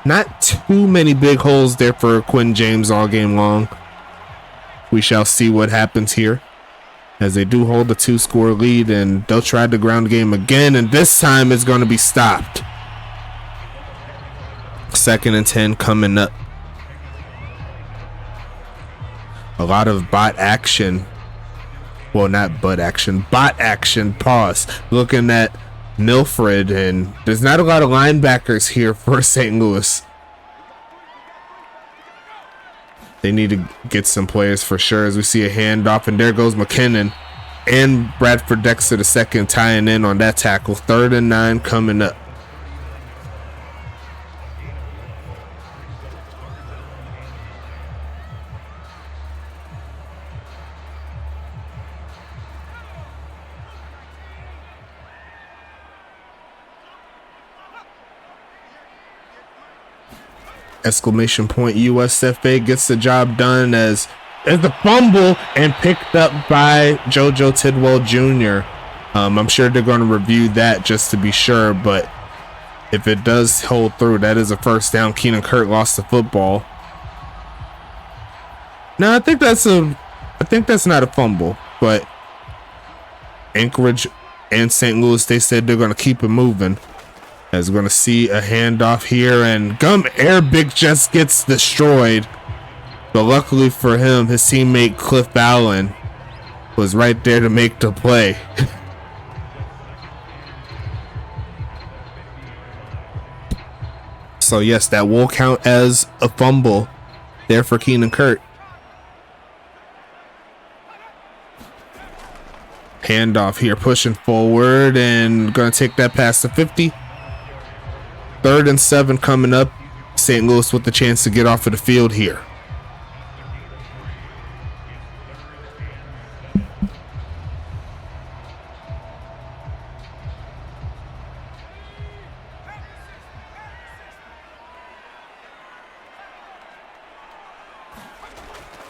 Not too many big holes there for Quinn James all game long. We shall see what happens here, as they do hold a 2-score lead, and they'll try the ground game again, and this time it's going to be stopped. 2nd and 10 coming up. A lot of bot action. Well, not butt action, bot action. Pause. Looking at Milfred, and there's not a lot of linebackers here for St. Louis. They need to get some players for sure, as we see a handoff, and there goes McKinnon and Bradford Dexter the second tying in on that tackle. 3rd and 9 coming up. Exclamation point USFA gets the job done, as the fumble and picked up by JoJo Tidwell Jr. I'm sure they're going to review that just to be sure, but if it does hold through, that is a first down. Keenan Kurt lost the football. No, I think that's not a fumble, but Anchorage and St. Louis, they said they're going to keep it moving. As we're going to see a handoff here, and Gum Arabic just gets destroyed. But luckily for him, his teammate Cliff Allen was right there to make the play. So yes, that will count as a fumble there for Keenan Kurt. Handoff here, pushing forward, and going to take that past the 50. 3rd and 7 coming up. St. Louis with the chance to get off of the field here.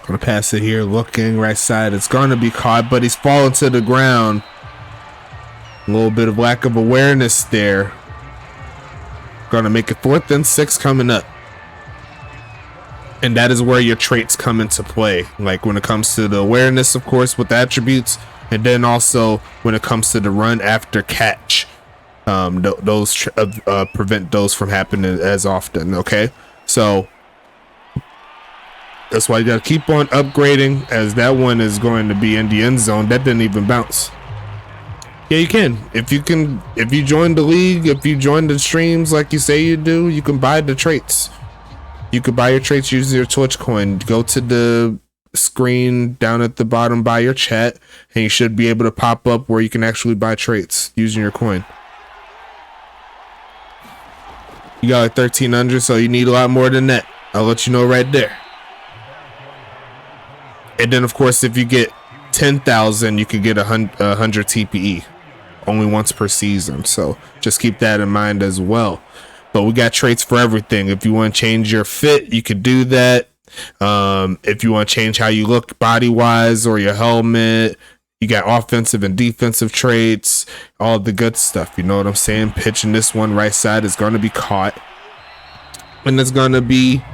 Gonna pass it here, looking right side. It's gonna be caught, but he's falling to the ground. A little bit of lack of awareness there. Gonna make it 4th and 6 coming up. And that is where your traits come into play. Like when it comes to the awareness, of course, with the attributes, and then also when it comes to the run after catch. Those prevent those from happening as often. Okay, so That's why you got to keep on upgrading, as that one is going to be in the end zone. That didn't even bounce. Yeah, you can. If you join the league, if you join the streams like you say you do, you can buy the traits. You could buy your traits using your Twitch coin. Go to the screen down at the bottom by your chat, and you should be able to pop up where you can actually buy traits using your coin. You got like 1,300, so you need a lot more than that. I'll let you know right there. And then, of course, if you get 10,000, you could get 100 TPE, only once per season. So just keep that in mind as well. But we got traits for everything. If you want to change your fit, you could do that. If you want to change how you look body wise or your helmet, you got offensive and defensive traits, all the good stuff. You know what I'm saying? Pitching this one right side is going to be caught, and it's going to be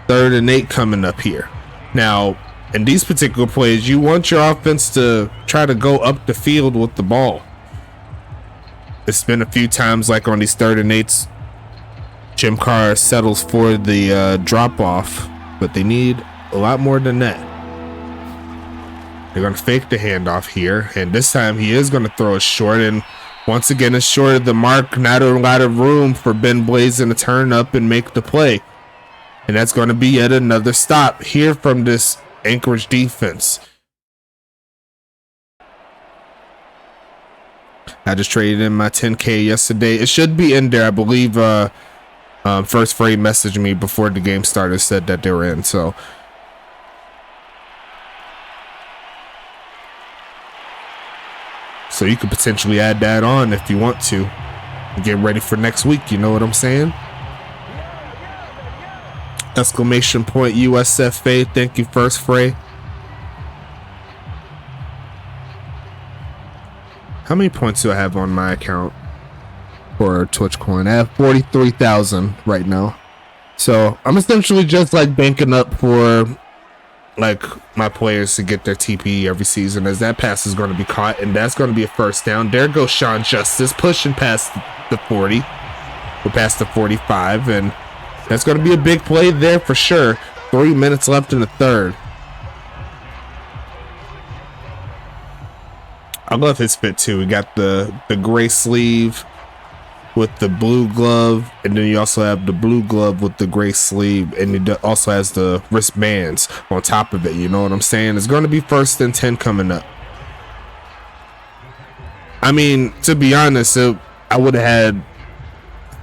3rd and 8 coming up here. Now, in these particular plays, you want your offense to try to go up the field with the ball. It's been a few times like on these 3rd and 8s, Jim Carr settles for the drop off, but they need a lot more than that. They're going to fake the handoff here, and this time he is going to throw it short, and once again it's short of the mark. Not a lot of room for Ben Blazin to turn up and make the play, and that's going to be yet another stop here from this Anchorage defense. I just traded in my 10K yesterday. It should be in there. I believe First Frame messaged me before the game started, said that they were in. So you could potentially add that on if you want to. Get ready for next week. You know what I'm saying? Exclamation point USFA. Thank you, First Frame. How many points do I have on my account for Twitch coin? I have 43,000 right now. So I'm essentially just like banking up for like my players to get their TP every season, as that pass is going to be caught, and that's going to be a first down. There goes Sean Justice pushing past the 40. We're past the 45, and that's going to be a big play there for sure. 3 minutes left in the third. I love his fit too. We got the gray sleeve with the blue glove, and then you also have the blue glove with the gray sleeve, and he also has the wristbands on top of it. You know what I'm saying? It's going to be 1st and 10 coming up. I mean, to be honest, I would have had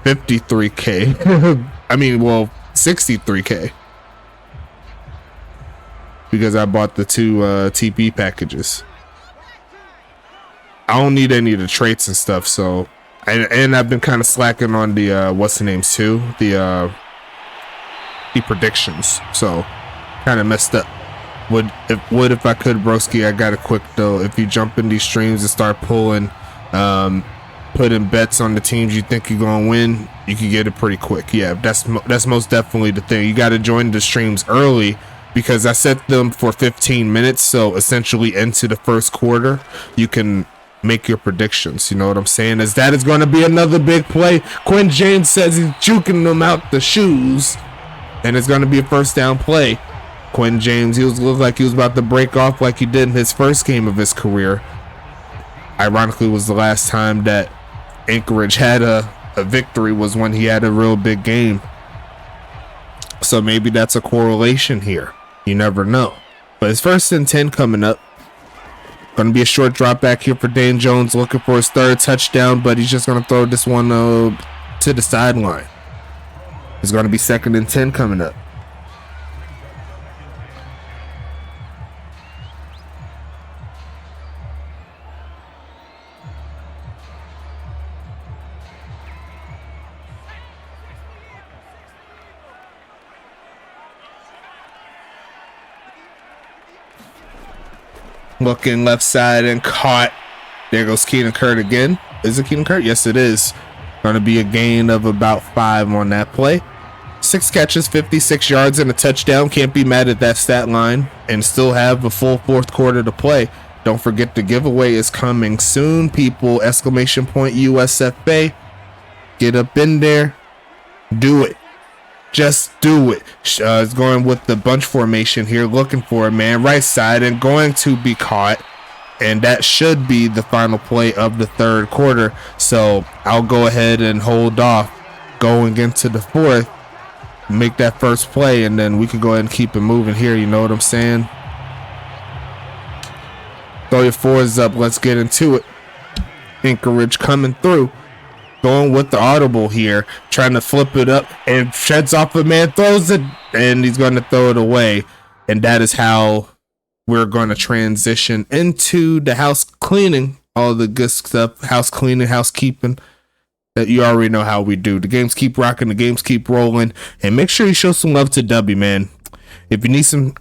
53K. I mean, well, 63K, because I bought the 2 TP packages. I don't need any of the traits and stuff, so and I've been kind of slacking on the what's the names too, the predictions, so kind of messed up. Would if I could, broski, I got it quick though. If you jump in these streams and start pulling, putting bets on the teams you think you're gonna win, you can get it pretty quick. Yeah, that's most definitely the thing. You got to join the streams early, because I set them for 15 minutes, so essentially into the first quarter you can make your predictions. You know what I'm saying? As that is going to be another big play. Quinn James says he's juking them out the shoes, and it's going to be a first down play. Quinn James, looked like he was about to break off like he did in his first game of his career. Ironically, was the last time that Anchorage had a victory, was when he had a real big game. So maybe that's a correlation here. You never know. But it's 1st and 10 coming up. Going to be a short drop back here for Dane Jones, looking for his 3rd touchdown, but he's just going to throw this one to the sideline. It's going to be 2nd and 10 coming up. Looking left side and caught. There goes Keenan Kurt again. Is it Keenan Kurt? Yes, it is. Going to be a gain of about 5 on that play. 6 catches, 56 yards, and a touchdown. Can't be mad at that stat line, and still have a full 4th quarter to play. Don't forget the giveaway is coming soon, people. Exclamation point USFA. Get up in there. Do it. Just do it. Is going with the bunch formation here, looking for a man right side and going to be caught. And that should be the final play of the third quarter. So I'll go ahead and hold off going into the fourth, make that first play, and then we can go ahead and keep it moving here. You know what I'm saying? Throw your fours up. Let's get into it. Anchorage coming through. Going with the audible here. Trying to flip it up and sheds off a man. Throws it. And he's going to throw it away. And that is how we're going to transition into the house cleaning. All the good stuff. House cleaning, housekeeping. That you already know how we do. The games keep rocking. The games keep rolling. And make sure you show some love to W, man. If you need some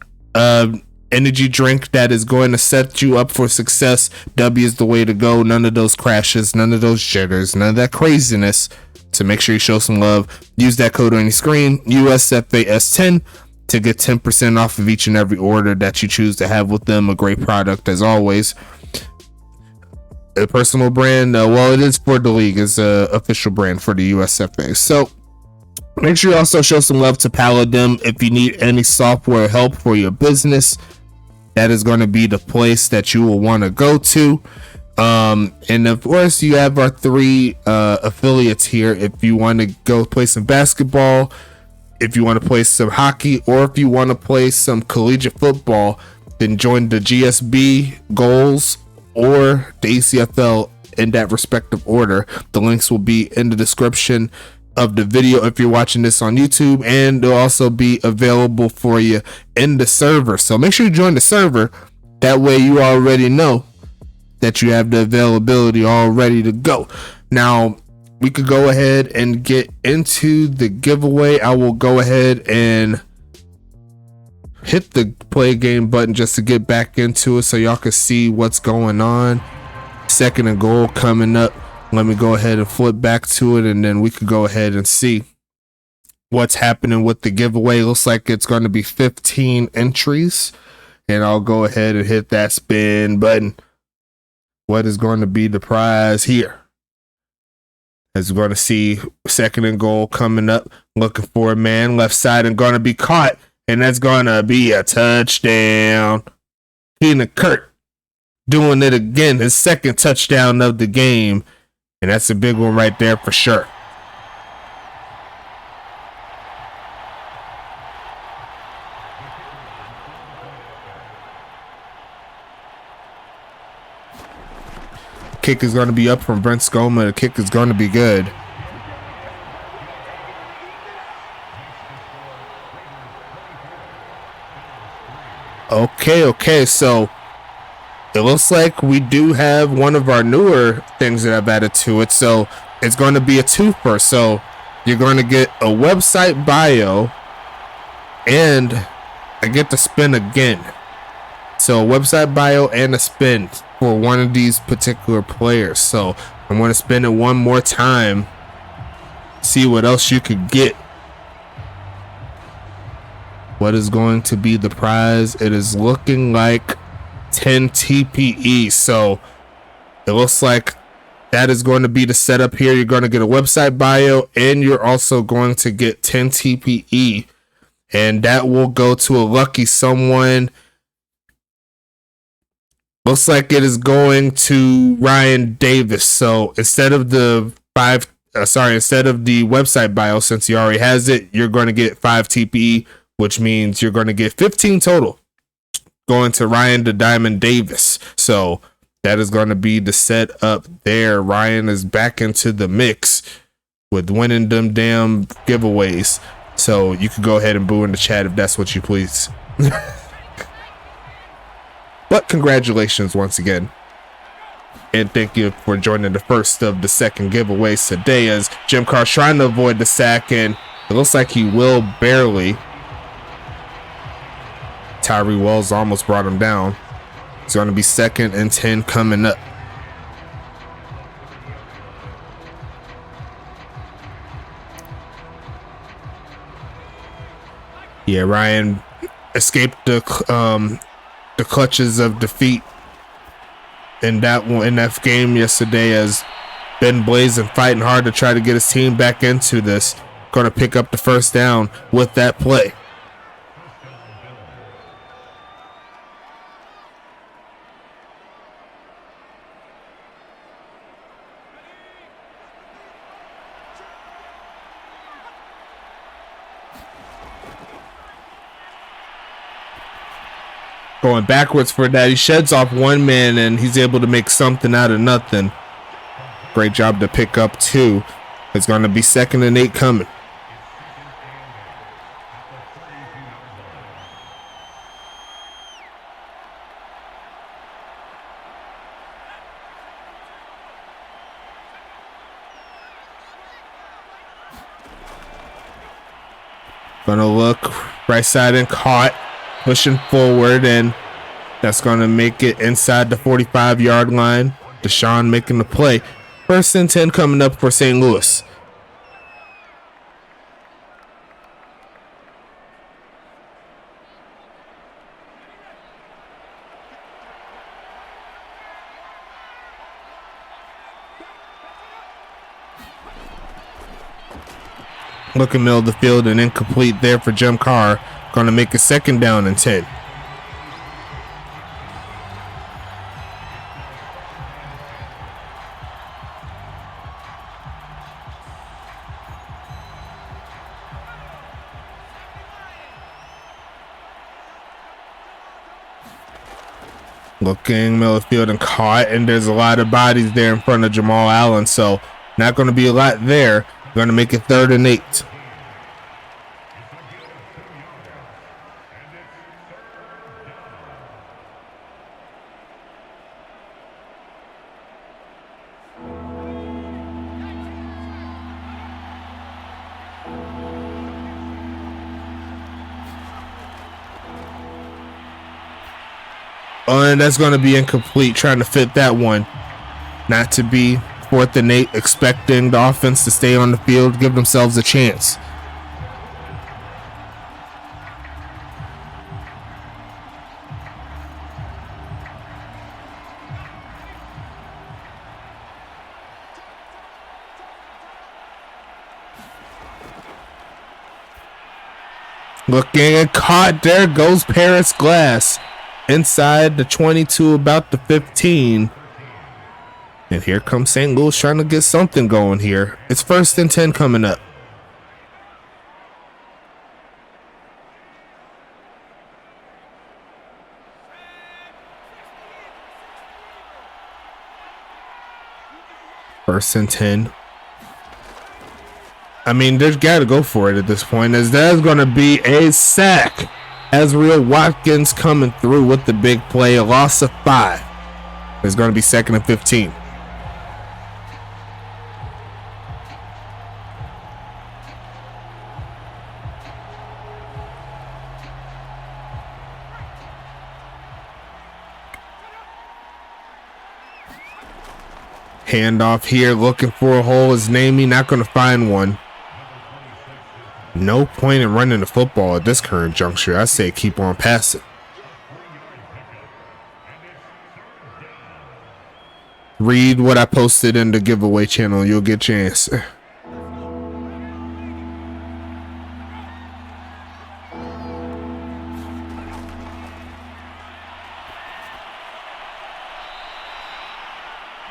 energy drink that is going to set you up for success, W is the way to go. None of those crashes, none of those jitters, none of that craziness. So make sure you show some love. Use that code on your screen, USFA S10, to get 10% off of each and every order that you choose to have with them. A great product as always. A personal brand, well, it is for the league. It's a official brand for the USFA. So make sure you also show some love to Paladin. If you need any software help for your business, that is going to be the place that you will want to go to. And of course, you have our 3 affiliates here. If you want to go play some basketball, if you want to play some hockey, or if you want to play some collegiate football, then join the GSB, Goals, or the ACFL in that respective order. The links will be in the description of the video if you're watching this on YouTube, and they'll also be available for you in the server. So make sure you join the server. That way you already know that you have the availability all ready to go. Now we could go ahead and get into the giveaway. I will go ahead and hit the play game button just to get back into it so y'all can see what's going on. Second and goal coming up. Let me go ahead and flip back to it, and then we could go ahead and see what's happening with the giveaway. Looks like it's going to be 15 entries, and I'll go ahead and hit that spin button. What is going to be the prize here? As we're going to see second and goal coming up, looking for a man left side and going to be caught, and that's going to be a touchdown. Keenan Kurt doing it again, his second touchdown of the game. And that's a big one right there for sure. Kick is going to be up from Brent Skoma. The kick is going to be good. Okay, so it looks like we do have one of our newer things that I've added to it. So it's going to be a twofer. So you're going to get a website bio, and I get to spin again. So a website bio and a spin for one of these particular players. So I'm going to spin it one more time. See what else you could get. What is going to be the prize? It is looking like 10 TPE. So it looks like that is going to be the setup here. You're going to get a website bio, and you're also going to get 10 TPE, and that will go to a lucky someone. Looks like it is going to Ryan Davis. So instead of the instead of the website bio, since he already has it, you're going to get 5 TPE, which means you're going to get 15 total. Going to Ryan the Diamond Davis. So that is going to be the setup there. Ryan is back into the mix with winning them damn giveaways. So you can go ahead and boo in the chat if that's what you please. But congratulations once again. And thank you for joining the first of the second giveaways today, as Jim Carr's trying to avoid the sack, and it looks like he will barely. Tyree Wells almost brought him down. It's going to be 2nd and 10 coming up. Yeah, Ryan escaped the clutches of defeat in that game yesterday, as been blazing, fighting hard to try to get his team back into this. going to pick up the first down with that play. Going backwards for that. He sheds off one man and he's able to make something out of nothing. Great job to pick up 2. It's going to be 2nd and 8 coming. Gonna look right side and caught. Pushing forward, and that's going to make it inside the 45-yard line. Deshaun making the play. 1st and 10 coming up for St. Louis. Looking middle of the field and incomplete there for Jim Carr. Going to make a 2nd down and 10. Looking middle of the field and caught, and there's a lot of bodies there in front of Jamal Allen, so not going to be a lot there. Going to make it 3rd and 8. And that's going to be incomplete. Trying to fit that one. Not to be 4th and 8. Expecting the offense to stay on the field. Give themselves a chance. Looking and caught. There goes Paris Glass. Inside the 22, about the 15. And here comes St. Louis trying to get something going here. It's 1st and 10 coming up. First and 10. I mean, they've got to go for it at this point, as there's going to be a sack. Azriel Watkins coming through with the big play. A loss of 5. It's going to be 2nd and 15. Handoff here, looking for a hole is Namey, not going to find one. No point in running the football at this current juncture. I say keep on passing. Read what I posted in the giveaway channel. You'll get your answer.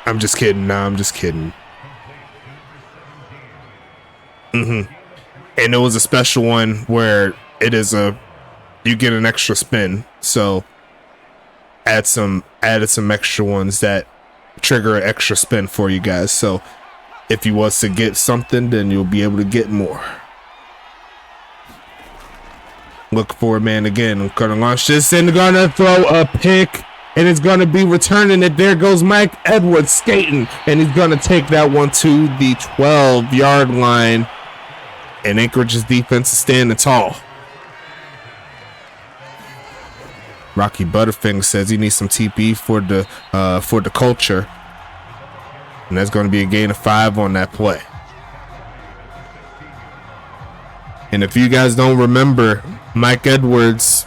I'm just kidding. Nah, I'm just kidding. And it was a special one where it is you get an extra spin. So added some extra ones that trigger an extra spin for you guys. So if you was to get something, then you'll be able to get more. Look for a man again. I'm gonna launch this and gonna throw a pick. And it's going to be returning it. There goes Mike Edwards skating. And he's going to take that one to the 12-yard line. And Anchorage's defense is standing tall. Rocky Butterfinger says he needs some TP for the culture. And that's going to be a gain of 5 on that play. And if you guys don't remember, Mike Edwards,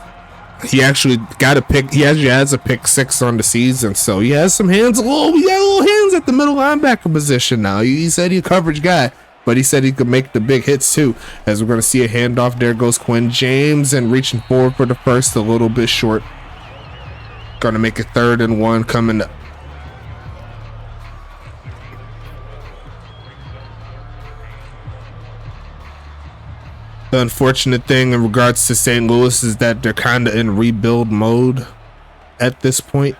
he actually got a pick. He actually has a pick 6 on the season, so he has some hands. He got little hands at the middle linebacker position now. He said he's a coverage guy, but but he said he could make the big hits too. As we're going to see a handoff. There goes Quinn James, and reaching forward for the first, a little bit short. Going to make it 3rd and 1 coming up. The unfortunate thing in regards to St. Louis is that they're kind of in rebuild mode at this point.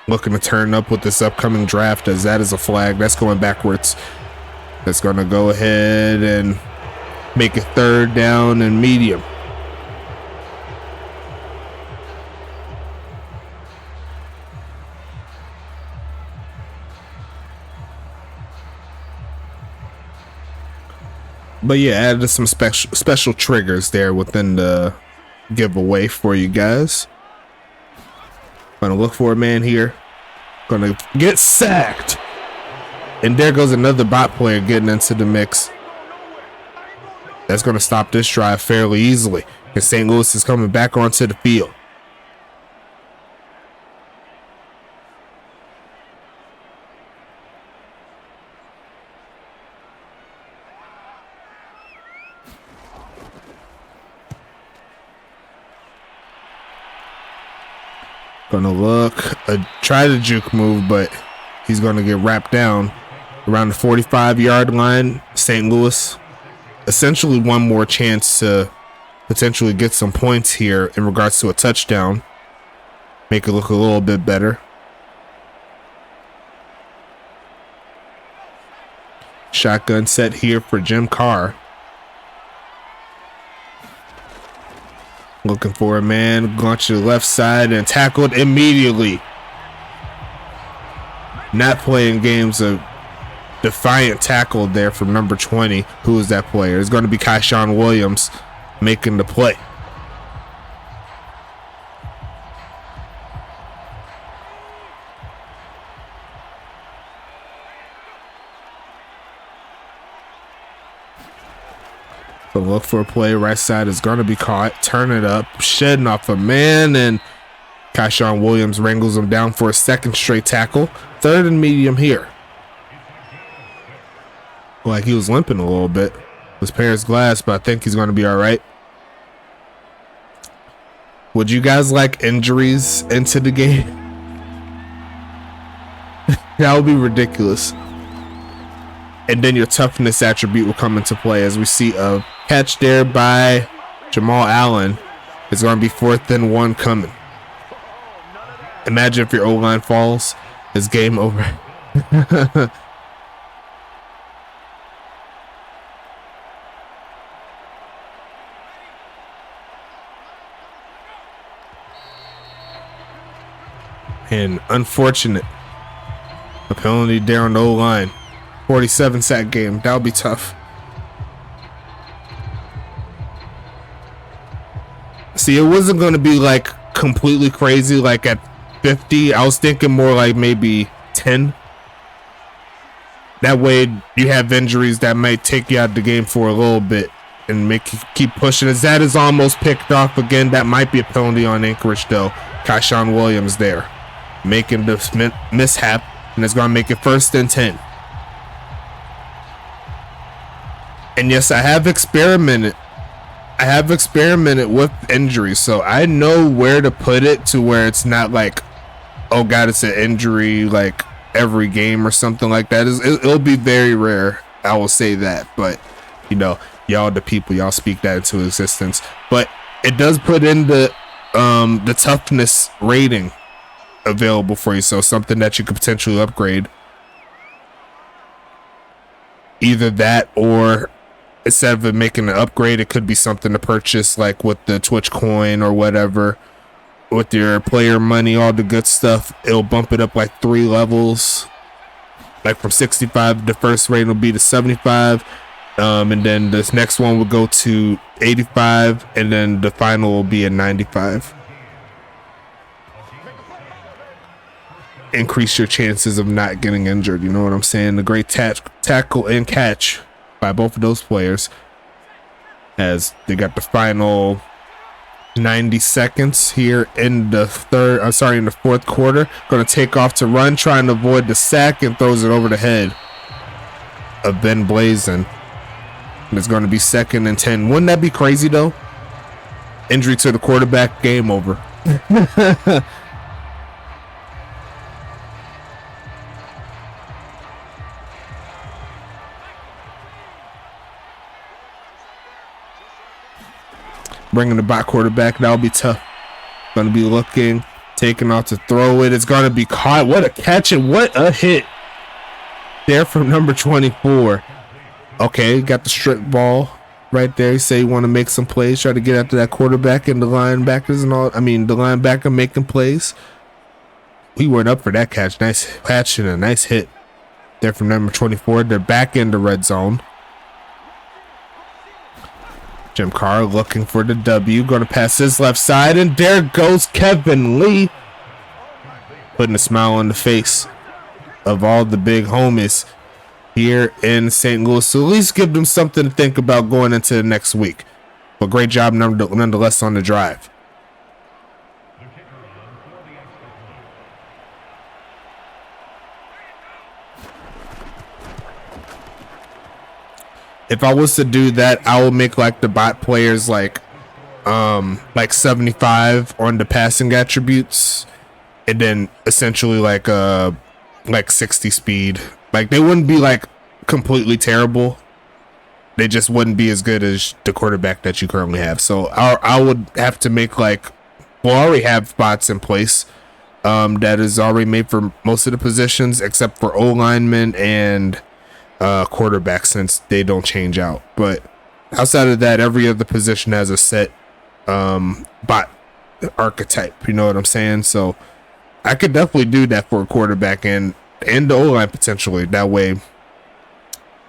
Looking to turn up with this upcoming draft, as that is a flag. That's going backwards. That's going to go ahead and make it 3rd down and medium. But yeah, added some special triggers there within the giveaway for you guys. Gonna look for a man here. Gonna get sacked. And there goes another bot player getting into the mix. That's gonna stop this drive fairly easily. And St. Louis is coming back onto the field. Gonna look, try the juke move, but he's gonna get wrapped down around the 45-yard line. St. Louis, essentially one more chance to potentially get some points here in regards to a touchdown. Make it look a little bit better. Shotgun set here for Jim Carr. Looking for a man, launch to the left side and tackled immediately. Not playing games, a defiant tackle there from number 20. Who is that player? It's going to be Kyshawn Williams making the play. So look for a play. Right side is going to be caught. Turn it up. Shedding off a man. And Kyshawn Williams wrangles him down for a 2nd straight tackle. 3rd and medium here. Like he was limping a little bit. His Paris glass, but I think he's going to be all right. Would you guys like injuries into the game? That would be ridiculous. And then your toughness attribute will come into play, as we see a catch there by Jamal Allen. It's going to be 4th and 1 coming. Imagine if your O-line falls, it's game over. And unfortunate. A penalty there on the O-line. 47 sack game. That would be tough. See, it wasn't going to be like completely crazy like at 50. I was thinking more like maybe 10. That way you have injuries that might take you out of the game for a little bit and make you keep pushing. As that is almost picked off again. That might be a penalty on Anchorage though. Kyshawn Williams there making the mishap, and it's going to make it 1st and 10. And yes, I have experimented with injuries, so I know where to put it to where it's not like, oh god, it's an injury like every game or something like that. It'll be very rare, I will say that. But you know, y'all the people, y'all speak that into existence. But it does put in the toughness rating available for you, so something that you could potentially upgrade. Either that, or instead of it making an upgrade, it could be something to purchase like with the Twitch coin or whatever, with your player money, all the good stuff. It'll bump it up like 3 levels, like from 65. The first rating will be to 75, and then this next one will go to 85, and then the final will be a 95. Increase your chances of not getting injured, you know what I'm saying? The great tackle and catch by both of those players, as they got the final 90 seconds here in the in the fourth quarter. Going to take off to run, trying to avoid the sack, and throws it over the head of Ben Blazin. And it's going to be 2nd and 10. Wouldn't that be crazy though? Injury to the quarterback, game over. Bringing the back quarterback, that'll be tough. Going to be looking, taking off to throw it. It's going to be caught. What a catch and what a hit there from number 24. Okay, got the strip ball right there. You say you want to make some plays, try to get after that quarterback and the linebackers and all. I mean, the linebacker making plays. We weren't up for that catch. Nice catch and a nice hit there from number 24. They're back in the red zone. Jim Carr looking for the W. Going to pass his left side, and there goes Kevin Lee, putting a smile on the face of all the big homies here in St. Louis. So at least give them something to think about going into the next week. But great job nonetheless on the drive. If I was to do that, I would make like the bot players like 75 on the passing attributes, and then essentially like 60 speed. Like they wouldn't be like completely terrible. They just wouldn't be as good as the quarterback that you currently have. So I would have to make I already have bots in place that is already made for most of the positions except for O linemen and quarterback, since they don't change out. But outside of that, every other position has a set bot archetype, you know what I'm saying? So I could definitely do that for a quarterback and the O-line potentially. That way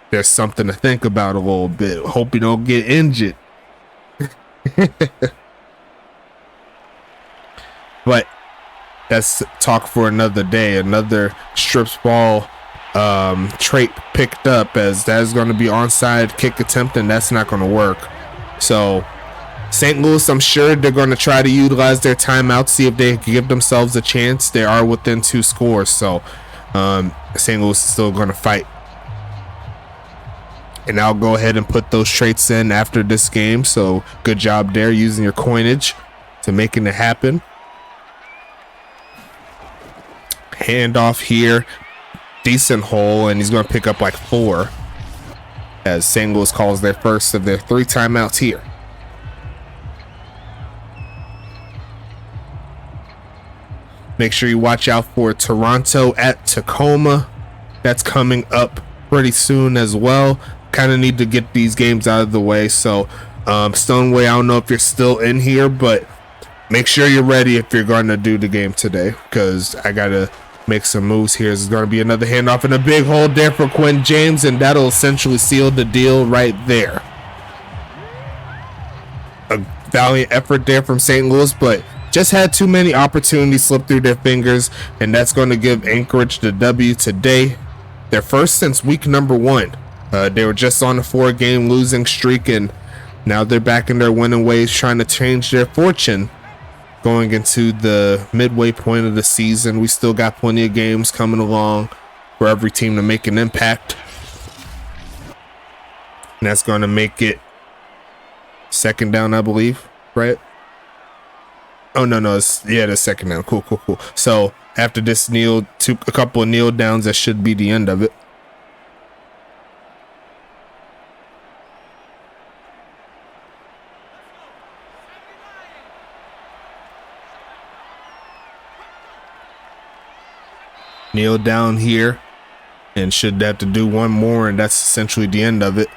there's something to think about a little bit. Hope you don't get injured. But that's talk for another day. Another strips ball trait picked up, as that is going to be onside kick attempt, and that's not going to work. So St. Louis, I'm sure they're going to try to utilize their timeout, see if they can give themselves a chance. They are within 2 scores, so St. Louis is still going to fight. And I'll go ahead and put those traits in after this game. So good job there, using your coinage to making it happen. Handoff here. Decent hole, and he's going to pick up like 4 as St. Louis calls their first of their 3 timeouts here. Make sure you watch out for Toronto at Tacoma. That's coming up pretty soon as well. Kind of need to get these games out of the way. So Stoneway, I don't know if you're still in here, but make sure you're ready if you're going to do the game today, because I got to make some moves here. There's going to be another handoff and a big hold there for Quinn James, and that'll essentially seal the deal right there. A valiant effort there from St. Louis, but just had too many opportunities slip through their fingers, and that's going to give Anchorage the W today. Their first since week number 1. They were just on a 4-game losing streak, and now they're back in their winning ways, trying to change their fortune going into the midway point of the season. We still got plenty of games coming along for every team to make an impact. And that's going to make it 2nd down, I believe, right? Oh, no, it's, yeah, the 2nd down. Cool. So after this a couple of kneel downs, that should be the end of it. Kneel down here, and should have to do one more, and that's essentially the end of it.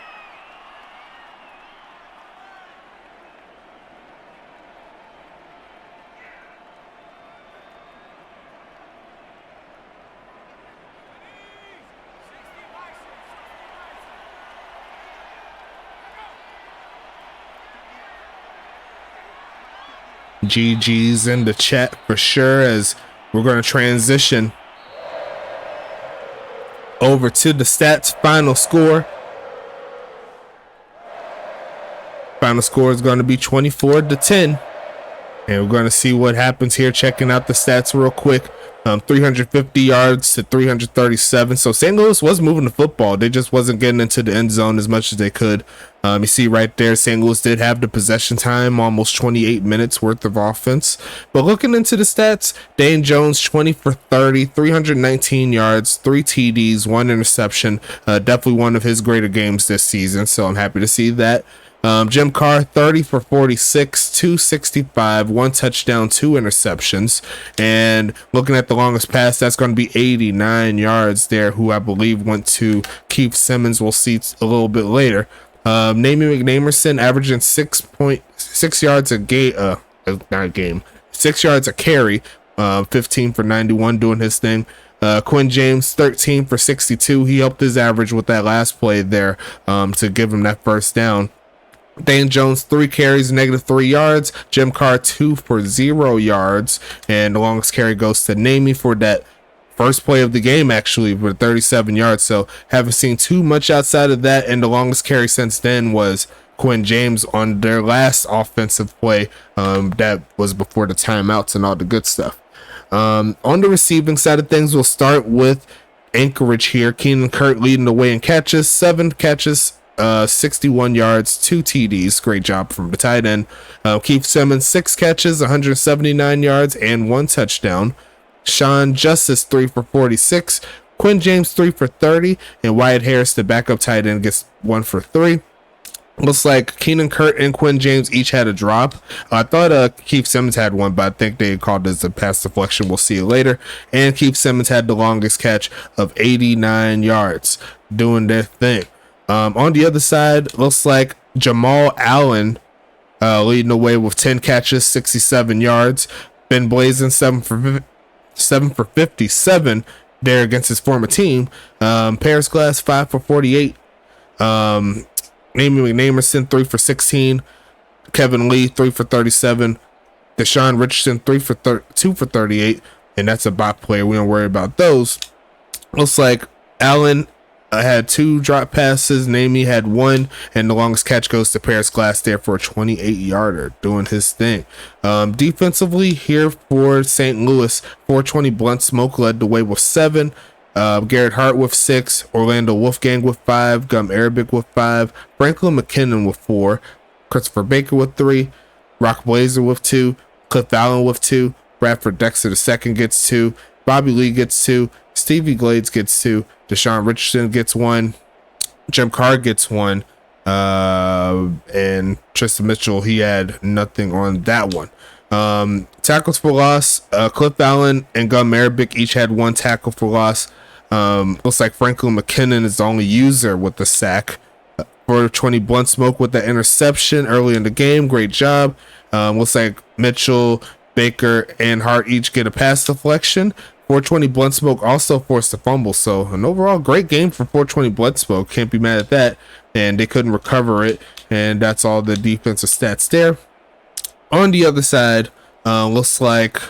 GG's in the chat for sure, as we're going to transition over to the stats. Final score is going to be 24-10 And we're going to see what happens here. Checking out the stats real quick. 350 yards to 337. So St. Louis was moving the football. They just wasn't getting into the end zone as much as they could. You see right there, St. Louis did have the possession time, almost 28 minutes worth of offense. But looking into the stats, Dane Jones, 20 for 30, 319 yards, 3 TDs, 1 interception. Definitely one of his greater games this season. So I'm happy to see that. Jim Carr, 30 for 46, 265, 1 touchdown, 2 interceptions. And looking at the longest pass, that's going to be 89 yards there, who I believe went to Keith Simmons. We'll see a little bit later. Namey McNamerson averaging 6.6 yards a game, not a game, 6 yards a carry, 15 for 91, doing his thing. Quinn James, 13 for 62. He helped his average with that last play there to give him that first down. Dane Jones, 3 carries, -3 yards. Jim Carr, 2 for 0 yards. And the longest carry goes to Namey for that first play of the game, actually, for 37 yards. So haven't seen too much outside of that. And the longest carry since then was Quinn James on their last offensive play. That was before the timeouts and all the good stuff. On the receiving side of things, we'll start with Anchorage here. Keenan Kurt leading the way in catches, 7 catches, 61 yards, 2 TDs. Great job from the tight end. Keith Simmons, 6 catches, 179 yards, and 1 touchdown. Sean Justice, 3 for 46. Quinn James, 3 for 30. And Wyatt Harris, the backup tight end, gets 1 for 3. Looks like Keenan Kurt and Quinn James each had a drop. I thought Keith Simmons had one, but I think they called this a pass deflection. We'll see it later. And Keith Simmons had the longest catch of 89 yards, doing their thing. On the other side, looks like Jamal Allen leading the way with 10 catches, 67 yards. Ben Blazin, 7 for 57 there against his former team. Paris Glass, 5 for 48. Namey McNamerson, 3 for 16. Kevin Lee, 3 for 37. Deshaun Richardson, 2 for 38. And that's a bot player. We don't worry about those. Looks like Allen had 2 drop passes. Namey had 1, and the longest catch goes to Paris Glass there for a 28-yarder, doing his thing. Defensively here for St. Louis, 420 Blunt Smoke led the way with 7. Garrett Hart with 6. Orlando Wolfgang with 5. Gum Arabic with 5. Franklin McKinnon with 4. Christopher Baker with 3. Rock Blazer with 2. Cliff Allen with 2. Bradford Dexter II gets 2. Bobby Lee gets 2. Stevie Glades gets 2. Deshaun Richardson gets 1. Jim Carr gets 1. And Tristan Mitchell, he had nothing on that one. Tackles for loss, Cliff Allen and Gum Arabic each had 1 tackle for loss. Looks like Franklin McKinnon is the only user with the sack. 420 Blunt Smoke with the interception early in the game. Great job. Looks like Mitchell, Baker, and Hart each get a pass deflection. 420 Blunt Smoke also forced a fumble. So an overall great game for 420 Blunt Smoke. Can't be mad at that. And they couldn't recover it. And that's all the defensive stats there. On the other side, looks like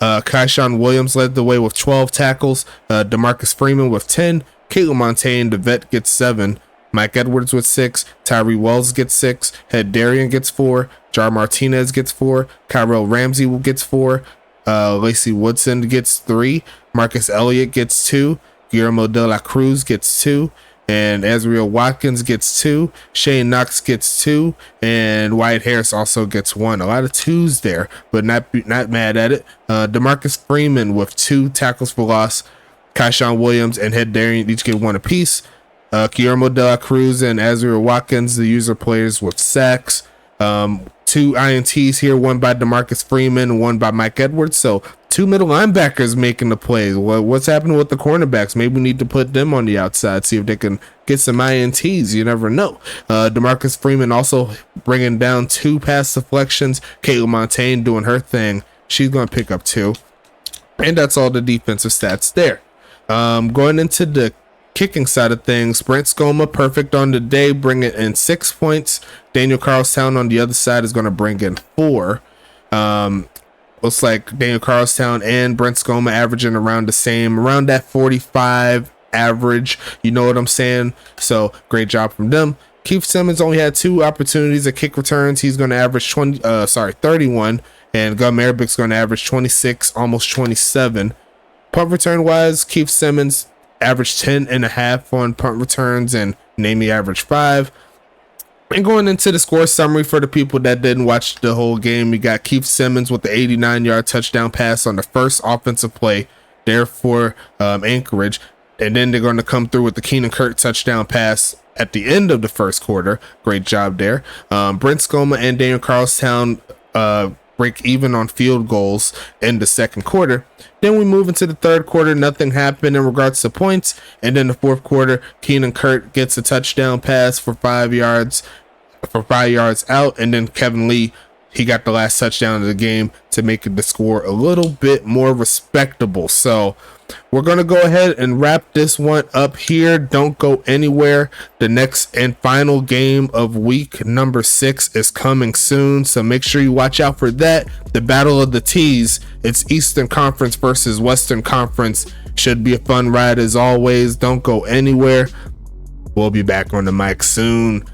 Kyshawn Williams led the way with 12 tackles. DeMarcus Freeman with 10. Caitlin Montaigne, the vet, gets 7. Mike Edwards with 6. Tyree Wells gets 6. Head Darian gets 4. Jar Martinez gets 4. Kyrell Ramsey gets 4. Lacey Woodson gets 3. Marcus Elliott gets 2. Guillermo de la Cruz gets 2. And Azriel Watkins gets 2. Shane Knox gets 2. And Wyatt Harris also gets 1. A lot of 2s there, but not mad at it. DeMarcus Freeman with 2 tackles for loss. Kyshawn Williams and Head Darian each get 1 apiece. Guillermo de la Cruz and Azriel Watkins, the user players, with sacks. 2 INTs here, 1 by DeMarcus Freeman and 1 by Mike Edwards. So 2 middle linebackers making the plays. What's happening with the cornerbacks? Maybe we need to put them on the outside, see if they can get some INTs. You never know. DeMarcus Freeman also bringing down 2 pass deflections. Caitlin Montaigne doing her thing. She's going to pick up 2. And that's all the defensive stats there. Going into the kicking side of things, Brent Skoma perfect on the day, bringing in 6 points. Daniel Carlstown on the other side is going to bring in 4. Looks like Daniel Carlstown and Brent Skoma averaging around the same, around that 45 average. You know what I'm saying? So great job from them. Keith Simmons only had 2 opportunities at kick returns. He's going to average 31. and Gum Arabic's going to average 26, almost 27. Punt return wise, Keith Simmons averaged 10.5 on punt returns, and Namey averaged 5. And going into the score summary for the people that didn't watch the whole game, we got Keith Simmons with the 89-yard touchdown pass on the first offensive play there for Anchorage. And then they're going to come through with the Keenan Kirk touchdown pass at the end of the first quarter. Great job there. Brent Skoma and Daniel Carlstown break even on field goals in the second quarter. Then we move into the third quarter. Nothing happened in regards to points. And then the fourth quarter, Keenan Kirk gets a touchdown pass for 5 yards out. And then Kevin Lee, he got the last touchdown of the game to make the score a little bit more respectable. So we're going to go ahead and wrap this one up here. Don't go anywhere. The next and final game of week number 6 is coming soon, so make sure you watch out for that. The Battle of the T's. It's Eastern Conference versus Western Conference. Should be a fun ride as always. Don't go anywhere. We'll be back on the mic soon.